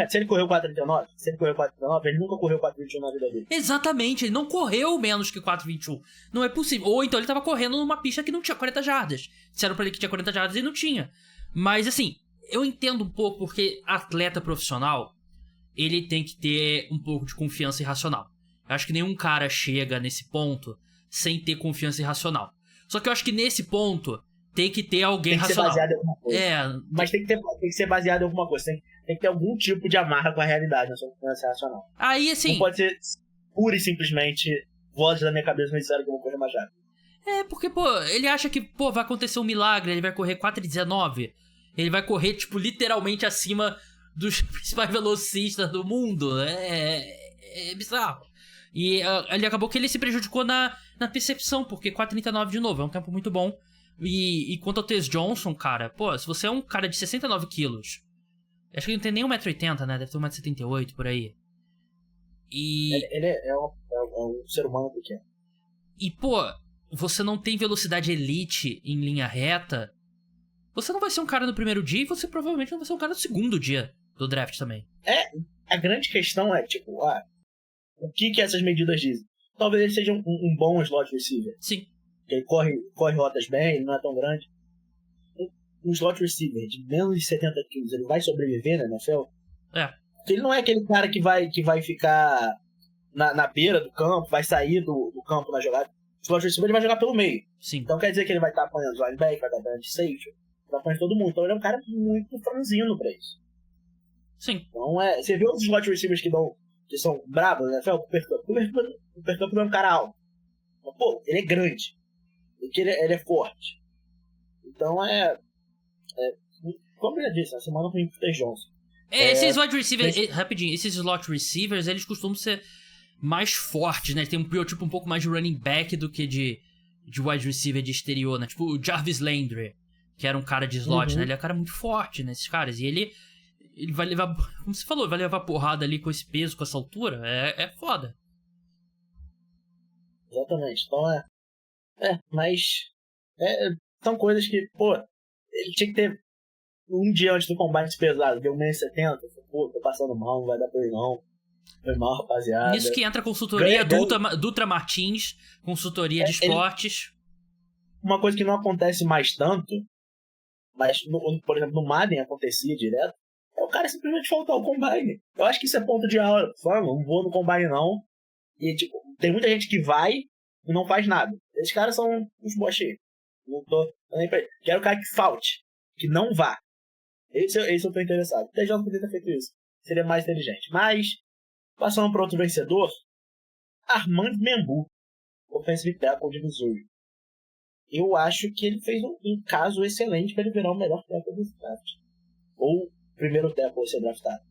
Se ele correu 4,39, ele nunca correu 4,21 na vida dele. Exatamente, ele não correu menos que 4,21. Não é possível. Ou então ele tava correndo numa pista que não tinha 40 jardas. Disseram pra ele que tinha 40 jardas e não tinha. Mas assim, eu entendo um pouco porque atleta profissional, ele tem que ter um pouco de confiança irracional. Eu acho que nenhum cara chega nesse ponto sem ter confiança irracional. Só que eu acho que nesse ponto tem que ter alguém racional. Tem que ser baseado em alguma coisa. Mas tem que ser baseado em alguma coisa. Tem que ter algum tipo de amarra com a realidade na sua confiança irracional. Aí, assim... Não pode ser pura e simplesmente vozes da minha cabeça me disseram que eu vou correr mais rápido. Porque, ele acha que, vai acontecer um milagre, ele vai correr 4,19. Ele vai correr, tipo, literalmente acima dos principais velocistas do mundo. É bizarro. E ele acabou que ele se prejudicou na percepção, porque 4,39 de novo, é um tempo muito bom. E quanto ao Tess Johnson, cara, se você é um cara de 69 quilos, acho que ele não tem nem 1,80m, né? Deve ter 1,78m por aí. E... Ele é um ser humano pequeno. E, você não tem velocidade elite em linha reta, você não vai ser um cara no primeiro dia e você provavelmente não vai ser um cara no segundo dia do draft também. A grande questão é, tipo, o que essas medidas dizem? Talvez ele seja um bom slot receiver. Sim. Ele corre rotas bem, ele não é tão grande. Um slot receiver de menos de 70 quilos, ele vai sobreviver na NFL? Porque ele não é aquele cara que vai ficar na beira do campo, vai sair do campo na jogada. O slot receiver ele vai jogar pelo meio. Sim. Então quer dizer que ele vai estar apanhando os linebacker, vai estar apanhando de safety, vai apanhando todo mundo. Então ele é um cara muito franzino pra isso. Sim. Então você vê os slot receivers que são brabos, né? O Cooper Kupp não é um cara alto. Mas, ele é grande. Ele é forte. Então como eu já disse, a semana ruim pro Tess Johnson. Esses wide receivers, rapidinho, esses slot receivers, eles costumam ser mais fortes, né? Tem um biotipo um pouco mais de running back do que de wide receiver de exterior, né? Tipo o Jarvis Landry, que era um cara de slot, né? Ele é um cara muito forte, né? Esses caras. E ele vai levar, como você falou, vai levar porrada ali com esse peso, com essa altura. É foda. Exatamente. Então mas são coisas que, ele tinha que ter um dia antes do combate pesado, deu 1,70m, tô passando mal, não vai dar pra ele não. Foi mal, rapaziada. Nisso que entra a consultoria Dutra Martins, consultoria de esportes. Uma coisa que não acontece mais tanto, mas, por exemplo, no Madden acontecia direto, é o cara simplesmente faltar o combine. Eu acho que isso é ponto de aula. Não vou no combine não. E, tipo, tem muita gente que vai e não faz nada. Esses caras são uns bocheiros. Não tô nem pra ele. Quero o cara que falte, que não vá. Esse eu tô interessado. O TJ poderia ter feito isso. Seria mais inteligente. Mas, passando para outro vencedor, Armand Membou, offensive tackle de Missouri. Eu acho que ele fez um caso excelente para ele virar o melhor tackle do draft. Ou o primeiro tackle a ser draftado.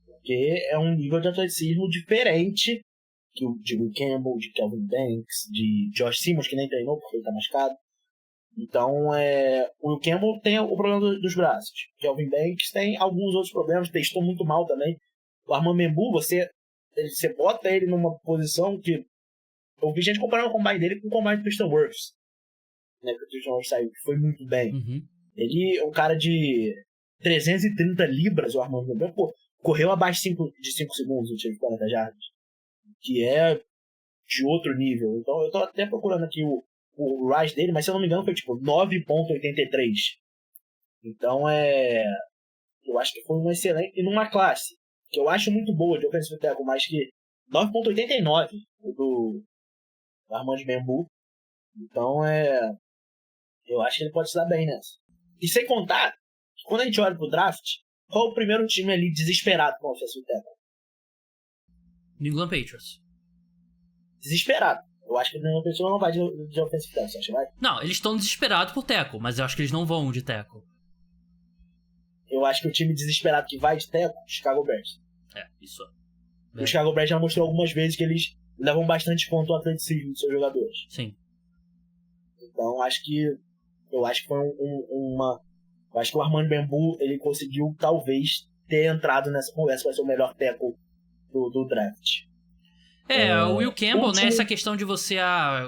Porque é um nível de atleticismo diferente de Will Campbell, de Kelvin Banks, de Josh Simmons, que nem treinou porque ele tá machucado. Então, o Will Campbell tem o problema dos braços. Kelvin Banks tem alguns outros problemas, testou muito mal também. O Armand Membou, você bota ele numa posição que... Eu vi gente comparando o combine dele com o combine do Tristan Wirfs. Né, que o Tristan Wirfs saiu, que foi muito bem. Uhum. Ele é um cara de 330 libras, o Armand Membou. Correu abaixo de 5 segundos no tiro de 40 jardas. Que é de outro nível. Então, eu tô até procurando aqui o rise dele, mas se eu não me engano foi tipo 9,83. Então eu acho que foi um excelente. E numa classe que eu acho muito boa de offensive tackle, mas que 9,89 do Armand Membou. Então eu acho que ele pode se dar bem nessa. E sem contar que quando a gente olha pro draft, qual é o primeiro time ali desesperado com o offensive tackle? New England Patriots. Desesperado. Eu acho que o New England Patriots não vai de offensive tackle, você acha que vai? Não, eles estão desesperados por tackle, mas eu acho que eles não vão de tackle. Eu acho que o time desesperado que vai de tackle, Chicago Bears. Isso. O Chicago Bears já mostrou algumas vezes que eles levam bastante conta ao atleticismo dos seus jogadores. Sim. Então eu acho que foi uma... Eu acho que o Armand Membou, ele conseguiu talvez ter entrado nessa conversa para ser o melhor tackle do draft. O Will Campbell, né? Essa questão de você,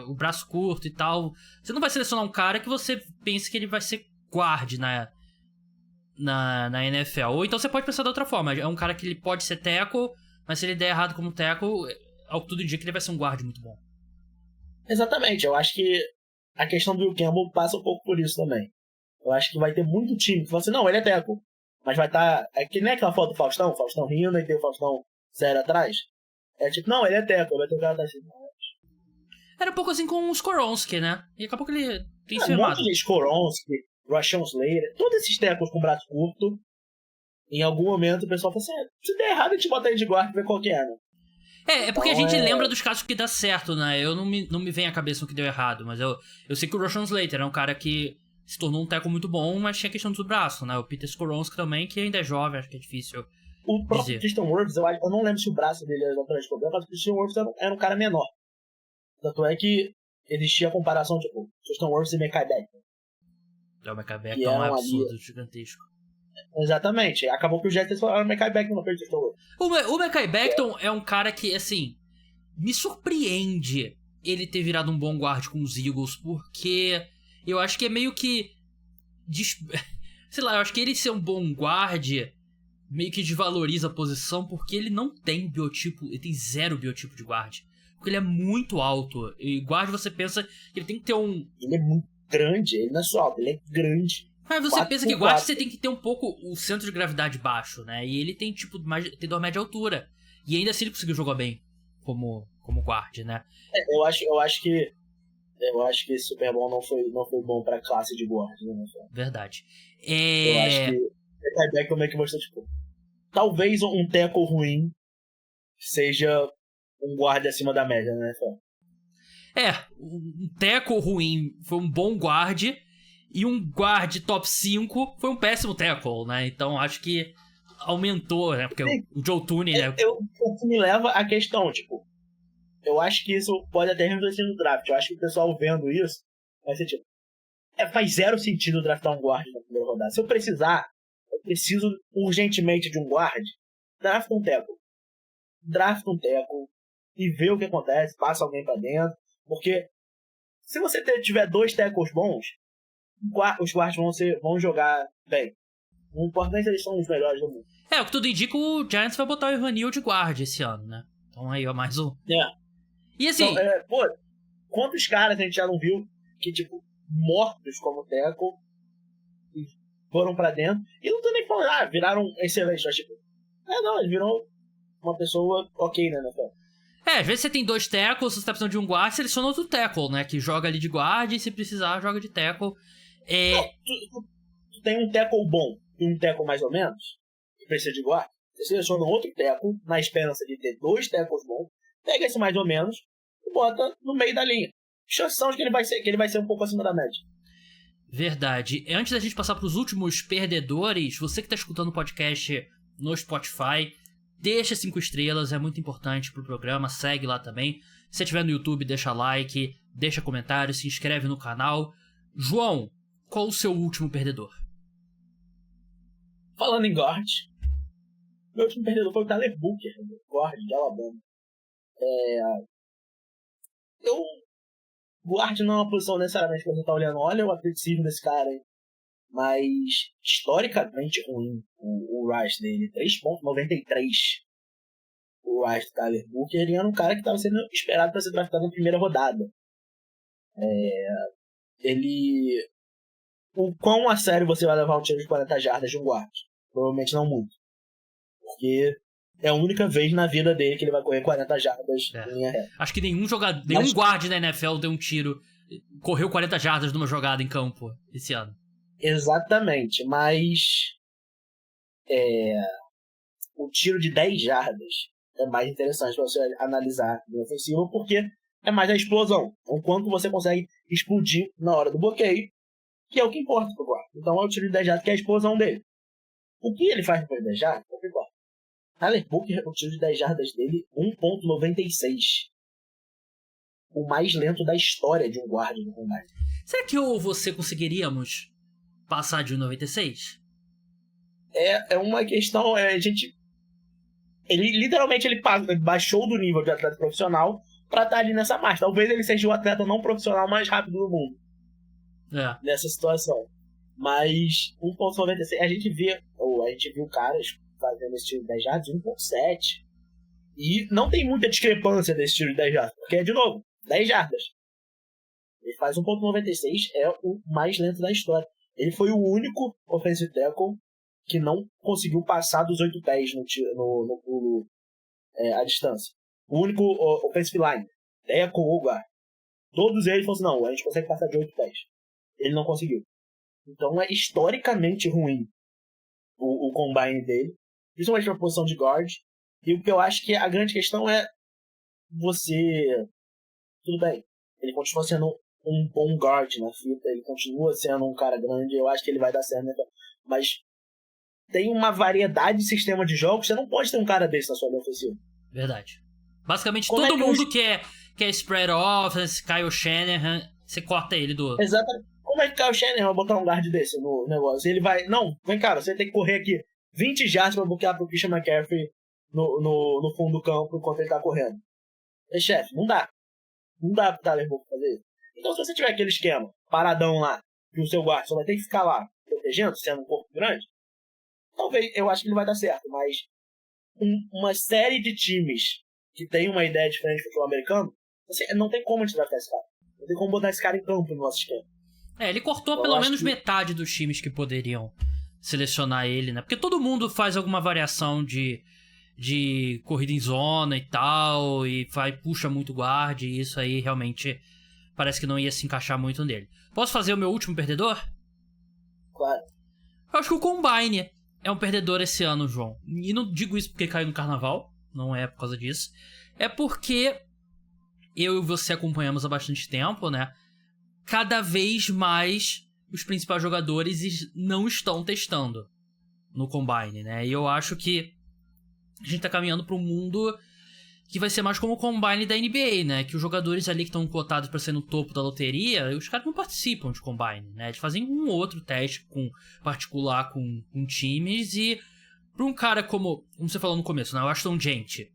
o braço curto e tal. Você não vai selecionar um cara que você pense que ele vai ser guard na NFL. Ou então você pode pensar de outra forma. É um cara que ele pode ser tackle, mas se ele der errado como tackle, ao que tudo indica que ele vai ser um guard muito bom. Exatamente. Eu acho que a questão do Will Campbell passa um pouco por isso também. Eu acho que vai ter muito time que fala assim, não, ele é tackle. Mas vai estar... É que nem aquela foto do Faustão rindo e tem o Faustão sério atrás. É tipo, não, ele é tackle, vai ter o cara assim. Era um pouco assim com o Skoronski, né? E acabou que ele tem se Um firmado. monte de Skoronski, Rashawn Slater, todos esses tackles com braço curto. Em algum momento o pessoal fala assim, se der errado a gente bota ele de guarda e vê qual que é, né? É porque a gente lembra dos casos que dá certo, né? Eu não me vem à cabeça o que deu errado, mas eu sei que o Rashawn Slater é um cara que se tornou um tackle muito bom, mas tinha questão do braço, né? O Peter Skoronski também, que ainda é jovem, acho que é difícil o próprio dizer. Tristan Wirfs, eu não lembro se o braço dele era exatamente problema, mas o Tristan Wirfs era um cara menor. Tanto é que existia a comparação, tipo, Tristan Wirfs e Mekhi Becton. O Mekhi Becton é um absurdo, gigantesco. Exatamente. Acabou que o Jets falaram o Mekhi Becton não fez o Tristan Wirfs. O Mekhi Becton é um cara que, assim, me surpreende ele ter virado um bom guard com os Eagles, porque eu acho que é meio que... Sei lá, eu acho que ele ser um bom guard meio que desvaloriza a posição, porque ele não tem biotipo, ele tem 0 biotipo de guard. Porque ele é muito alto. E guard você pensa que ele tem que ter um... Ele é muito grande, ele não é só alto, ele é grande. Mas você pensa que guard você tem que ter um pouco o centro de gravidade baixo, né? E ele tem tipo tem 2 metros de altura. E ainda assim ele conseguiu jogar bem como guard, né? Eu acho que esse Super Bowl não foi bom pra classe de guard, né? Verdade. Eu acho que o Mekhi Becton meio que mostrou, tipo, talvez um tackle ruim seja um guarda acima da média, né? Um tackle ruim foi um bom guard e um guard top 5 foi um péssimo tackle, né? Então acho que aumentou, né? Porque o Joe Thuney, né? O que me leva à questão, tipo, eu acho que isso pode até refletir no draft. Eu acho que o pessoal vendo isso vai ser tipo, faz 0 sentido draftar um guard na primeira rodada. Se eu preciso urgentemente de um guard, drafta um tackle. E vê o que acontece, passa alguém pra dentro. Porque se você tiver 2 tackles bons, os guards vão jogar bem. Não importa nem se eles são os melhores do mundo. O que tudo indica, o Giants vai botar o Evan Neal de guard esse ano, né? Então aí, ó, mais um. E assim... Então, quantos caras a gente já não viu que, tipo, mortos como tackle foram pra dentro. E não tô nem falando, viraram excelentes. Mas, tipo, não, ele virou uma pessoa ok, né, às vezes você tem 2 tackles, você tá precisando de um guard, seleciona outro tackle, né? Que joga ali de guard e se precisar, joga de tackle. Tu tem um tackle bom e um tackle mais ou menos, que precisa de guard, você seleciona outro tackle, na esperança de ter 2 tackles bons, pega esse mais ou menos e bota no meio da linha. Chances são de que ele vai ser um pouco acima da média. Verdade. Antes da gente passar pros últimos perdedores, você que tá escutando o podcast no Spotify, deixa 5 estrelas, é muito importante pro programa, segue lá também. Se você estiver no YouTube, deixa like, deixa comentário, se inscreve no canal. João, qual o seu último perdedor? Falando em guard, meu último perdedor foi o Tyler Booker, guard de Alabama. Guard não é uma posição necessariamente que você tá olhando, olha o atleticismo desse cara aí. Mas historicamente ruim o rise dele, 3.93. O rise do Tyler Booker, ele era um cara que estava sendo esperado para ser draftado na primeira rodada. O quão a sério você vai levar um tiro de 40 jardas de um guard? Provavelmente não muito. Porque é a única vez na vida dele que ele vai correr 40 jardas em linha reta. Acho que nenhum guard da NFL deu um tiro, correu 40 jardas numa jogada em campo esse ano. Exatamente, mas o tiro de 10 jardas é mais interessante para você analisar no ofensivo, porque é mais a explosão. O quanto você consegue explodir na hora do bloqueio, que é o que importa pro guarda. Então é o tiro de 10 jardas que é a explosão dele. O que ele faz depois de 10 jardas, é o que importa. Tyler Booker, o tiro de 10 jardas dele, 1.96. O mais lento da história de um guarda no combate. Será que eu ou você conseguiríamos passar de 1.96? É uma questão... Ele baixou do nível de atleta profissional pra estar ali nessa marcha. Talvez ele seja o atleta não profissional mais rápido do mundo. Nessa situação. Mas 1.96... A gente viu caras fazendo esse tiro de 10 jardas 1.7. E não tem muita discrepância desse tiro de 10 jardas. Porque, de novo, 10 jardas. Ele faz 1.96, é o mais lento da história. Ele foi o único offensive tackle que não conseguiu passar dos 8 pés no pulo à distância. O único offensive line, tackle ou guard. Todos eles falaram assim, não, a gente consegue passar de 8 pés. Ele não conseguiu. Então é historicamente ruim o combine dele, principalmente na posição de guard. E o que eu acho que a grande questão é você... Tudo bem, ele continua sendo um bom guard na fita, ele continua sendo um cara grande, eu acho que ele vai dar certo, né? Mas tem uma variedade de sistema de jogos, você não pode ter um cara desse na sua linha ofensiva. Verdade. Basicamente, Como todo mundo quer spread offense, Kyle Shanahan, você corta ele do... Exatamente. Como é que o Kyle Shanahan vai botar um guard desse no negócio? Ele vai... Não, vem cara, você tem que correr aqui 20 jardas pra bloquear pro Christian McCaffrey no fundo do campo enquanto ele tá correndo. E, chefe, não dá. Não dá pro Tyler Boyd fazer isso. Então, se você tiver aquele esquema paradão lá, que o seu guarda só vai ter que ficar lá protegendo, sendo um corpo grande, talvez eu acho que ele vai dar certo, mas uma série de times que tem uma ideia diferente do futebol americano, você não tem como a gente draftar esse cara. Não tem como botar esse cara em campo no nosso esquema. Ele cortou pelo menos metade dos times que poderiam selecionar ele, né? Porque todo mundo faz alguma variação de corrida em zona e tal, e puxa muito guard, e isso aí realmente parece que não ia se encaixar muito nele. Posso fazer o meu último perdedor? Claro. Eu acho que o Combine é um perdedor esse ano, João. E não digo isso porque caiu no carnaval, não é por causa disso. É porque eu e você acompanhamos há bastante tempo, né? Cada vez mais os principais jogadores não estão testando no Combine, né? E eu acho que a gente tá caminhando para um mundo que vai ser mais como o Combine da NBA, né? Que os jogadores ali que estão cotados para ser no topo da loteria, os caras não participam de Combine, né? Eles fazem um outro teste particular com times e para um cara como você falou no começo, né? O Ashton Jeanty,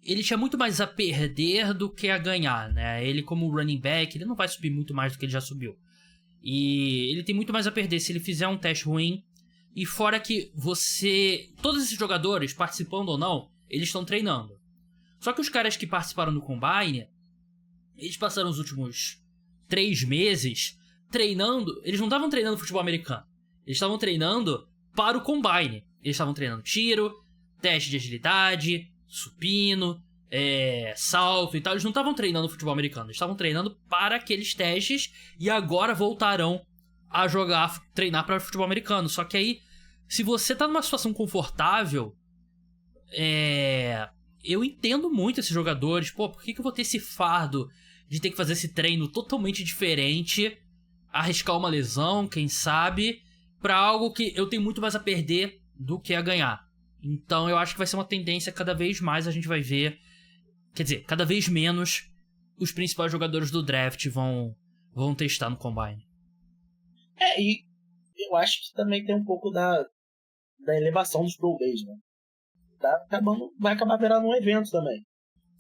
ele tinha muito mais a perder do que a ganhar, né? Ele como running back, ele não vai subir muito mais do que ele já subiu. E ele tem muito mais a perder se ele fizer um teste ruim. E fora que todos esses jogadores, participando ou não, eles estão treinando. Só que os caras que participaram do Combine, eles passaram os últimos 3 meses treinando. Eles não estavam treinando futebol americano. Eles estavam treinando para o Combine. Eles estavam treinando tiro, teste de agilidade, supino, salto e tal. Eles não estavam treinando futebol americano. Eles estavam treinando para aqueles testes e agora voltarão a treinar para futebol americano. Só que aí, se você tá numa situação confortável, eu entendo muito esses jogadores. Pô, por que eu vou ter esse fardo de ter que fazer esse treino totalmente diferente, arriscar uma lesão, quem sabe, pra algo que eu tenho muito mais a perder do que a ganhar. Então eu acho que vai ser uma tendência, cada vez mais a gente vai ver, quer dizer, cada vez menos os principais jogadores do draft vão testar no Combine. E eu acho que também tem um pouco da elevação dos Pro Days, né? Vai acabar virando um evento também.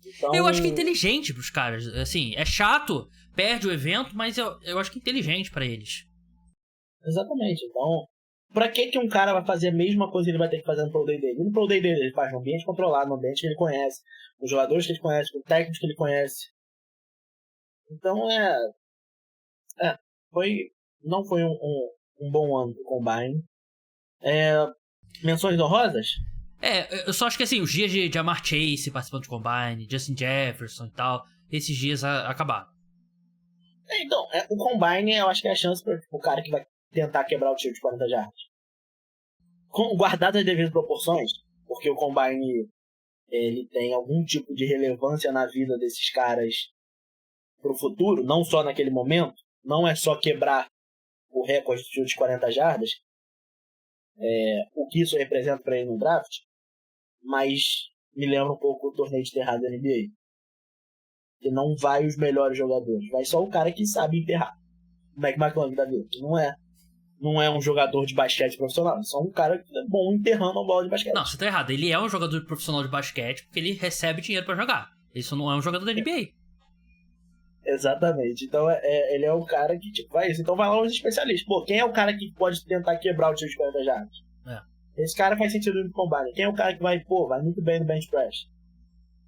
Então... Eu acho que é inteligente pros caras. Assim, é chato, perde o evento, mas eu acho que é inteligente pra eles. Exatamente. Então, pra que um cara vai fazer a mesma coisa que ele vai ter que fazer no Pro Day dele? No Pro Day dele ele faz no ambiente controlado, no ambiente que ele conhece, com os jogadores que ele conhece, com os técnicos que ele conhece. Então, não foi um bom ano pro Combine. Menções honrosas? Eu só acho que assim, os dias de Ja'Marr Chase participando de Combine, Justin Jefferson e tal, esses dias acabaram. Então, o Combine eu acho que é a chance para o cara que vai tentar quebrar o tiro de 40 jardas. Guardado as devidas proporções, porque o Combine ele tem algum tipo de relevância na vida desses caras pro futuro, não só naquele momento, não é só quebrar o recorde de tiro de 40 jardas, o que isso representa para ele no draft, mas me lembra um pouco o torneio de enterrado da NBA. Que não vai os melhores jogadores, vai só o cara que sabe enterrar. O Mike McClung da vida, que não é um jogador de basquete profissional, é só um cara que é bom enterrando a bola de basquete. Não, você tá errado, ele é um jogador profissional de basquete porque ele recebe dinheiro pra jogar. Ele só não é um jogador da NBA. Exatamente, então ele é um cara que tipo, vai isso. Então vai lá os especialistas. Pô, quem é o cara que pode tentar quebrar o tiro de 40 jardas? Esse cara faz sentido no combine. Quem é o cara que vai muito bem no bench press?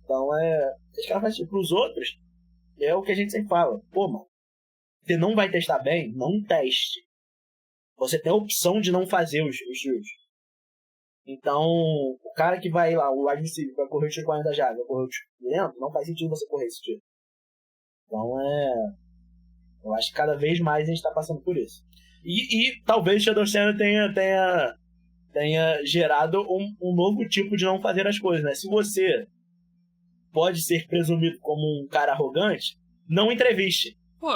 Então esse cara faz sentido. Pros outros, é o que a gente sempre fala. Pô, mano, você não vai testar bem? Não teste. você tem a opção de não fazer os drills. Então, o cara que vai lá, o wide receiver, vai correr o tiro 40 jardas, vai correr o tiro lento, não faz sentido você correr esse tiro. Então, eu acho que cada vez mais a gente tá passando por isso. E talvez o Shadow Sanders tenha gerado um novo tipo de não fazer as coisas, né? Se você pode ser presumido como um cara arrogante, não entreviste. Pô,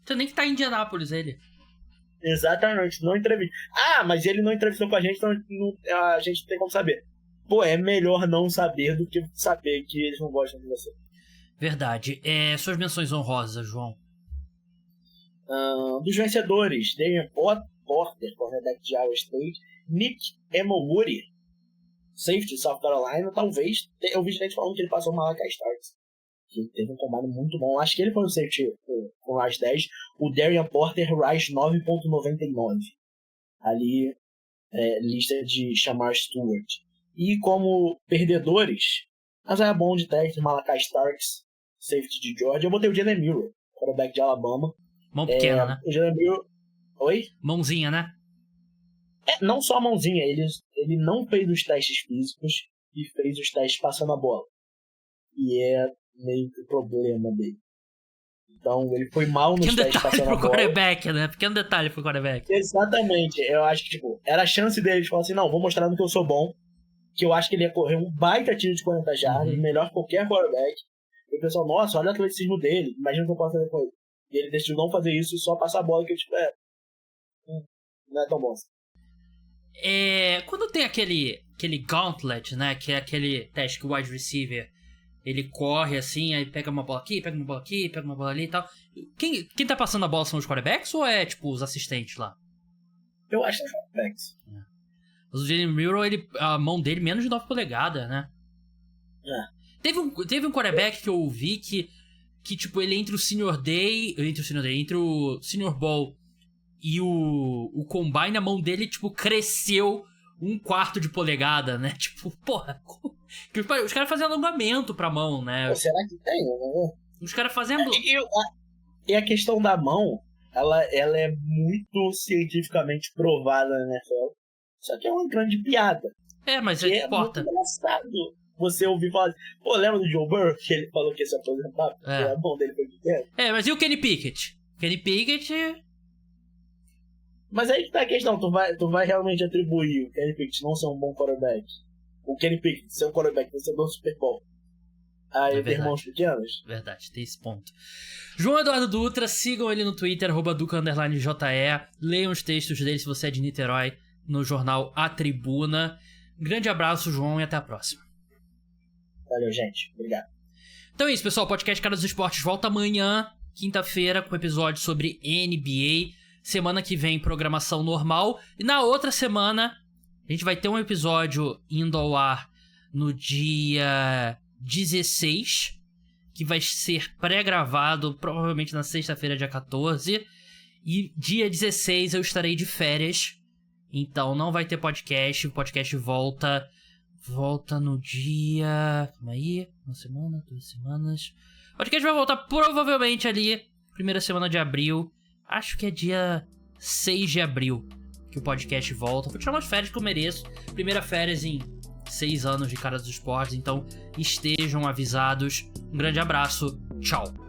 você nem que tá em Indianápolis, ele. Exatamente, não entrevista. Ah, mas ele não entrevistou com a gente, então a gente não tem como saber. Pô, é melhor não saber do que saber que eles não gostam de você. Verdade. Suas menções honrosas, João. Dos vencedores, Damian Porter, cornerback de Iowa State, Nick Emowoody, safety de South Carolina, talvez. Eu vi gente falando que ele passou o Malachi Starks, que teve um combate muito bom. Acho que ele foi um safety com Rise 10. O Darian Porter, Rise 9.99. Ali, lista de Shamar Stewart. E como perdedores, Isaiah Bond, teste, Malachi Starks, safety de Georgia. Eu botei o Jalen Milroe, quarterback de Alabama. Mão pequena, né? O Jalen Milroe... Oi? Mãozinha, né? Não só a mãozinha, ele não fez os testes físicos e fez os testes passando a bola. E é meio que o problema dele. Então, ele foi mal nos testes passando a bola. Quarterback, né? Pequeno detalhe pro quarterback. Exatamente. Eu acho que, era a chance dele de falar assim, não, vou mostrar no que eu sou bom, que eu acho que ele ia correr um baita tiro de 40 jardas, melhor que qualquer quarterback. E o pessoal, nossa, olha o atleticismo dele, imagina o que eu posso fazer com ele. E ele decidiu não fazer isso e só passar a bola, que não é tão bom assim. Quando tem aquele gauntlet, né, que é aquele teste que o wide receiver ele corre assim, aí pega uma bola aqui, pega uma bola aqui, pega uma bola ali e tal. Quem tá passando a bola são os quarterbacks ou é tipo os assistentes lá? Eu acho que são os quarterbacks. O Jalen Milroe, a mão dele menos de 9 polegadas, né? Teve um quarterback que eu vi que tipo, ele entre o Senior Bowl e o Combine, a mão dele, tipo, cresceu 1/4 de polegada, né? Tipo, porra, os caras fazem alongamento pra mão, né? Será que tem, né? Os caras fazem... E a questão da mão, ela é muito cientificamente provada na NFL. Só que é uma grande piada. Mas importa. É muito engraçado você ouvir falar assim, pô, lembra do Joe Burrow, que ele falou que ia se aposentar porque a mão dele foi pequena? Mas e o Kenny Pickett? Kenny Pickett... Mas aí que tá a questão, tu vai realmente atribuir o Kenny Pickett não ser um bom quarterback, o Kenny Pickett ser um quarterback vencedor do Super Bowl, aí ter irmãos pequenos? Verdade, tem esse ponto. João Eduardo Dutra, sigam ele no Twitter, @Duca_JE, leiam os textos dele se você é de Niterói, no jornal A Tribuna. Grande abraço, João, e até a próxima. Valeu, gente. Obrigado. Então é isso, pessoal. O podcast Cara dos Esportes volta amanhã, quinta-feira, com um episódio sobre NBA. Semana que vem, programação normal. E na outra semana, a gente vai ter um episódio indo ao ar no dia 16, que vai ser pré-gravado, provavelmente na sexta-feira, dia 14. E dia 16 eu estarei de férias, então não vai ter podcast. O podcast volta no dia... Calma aí, uma semana, 2 semanas... O podcast vai voltar provavelmente ali, primeira semana de abril. Acho que é dia 6 de abril que o podcast volta. Vou tirar umas férias que eu mereço. Primeira férias em 6 anos de Cara dos Esportes, então estejam avisados. Um grande abraço, tchau.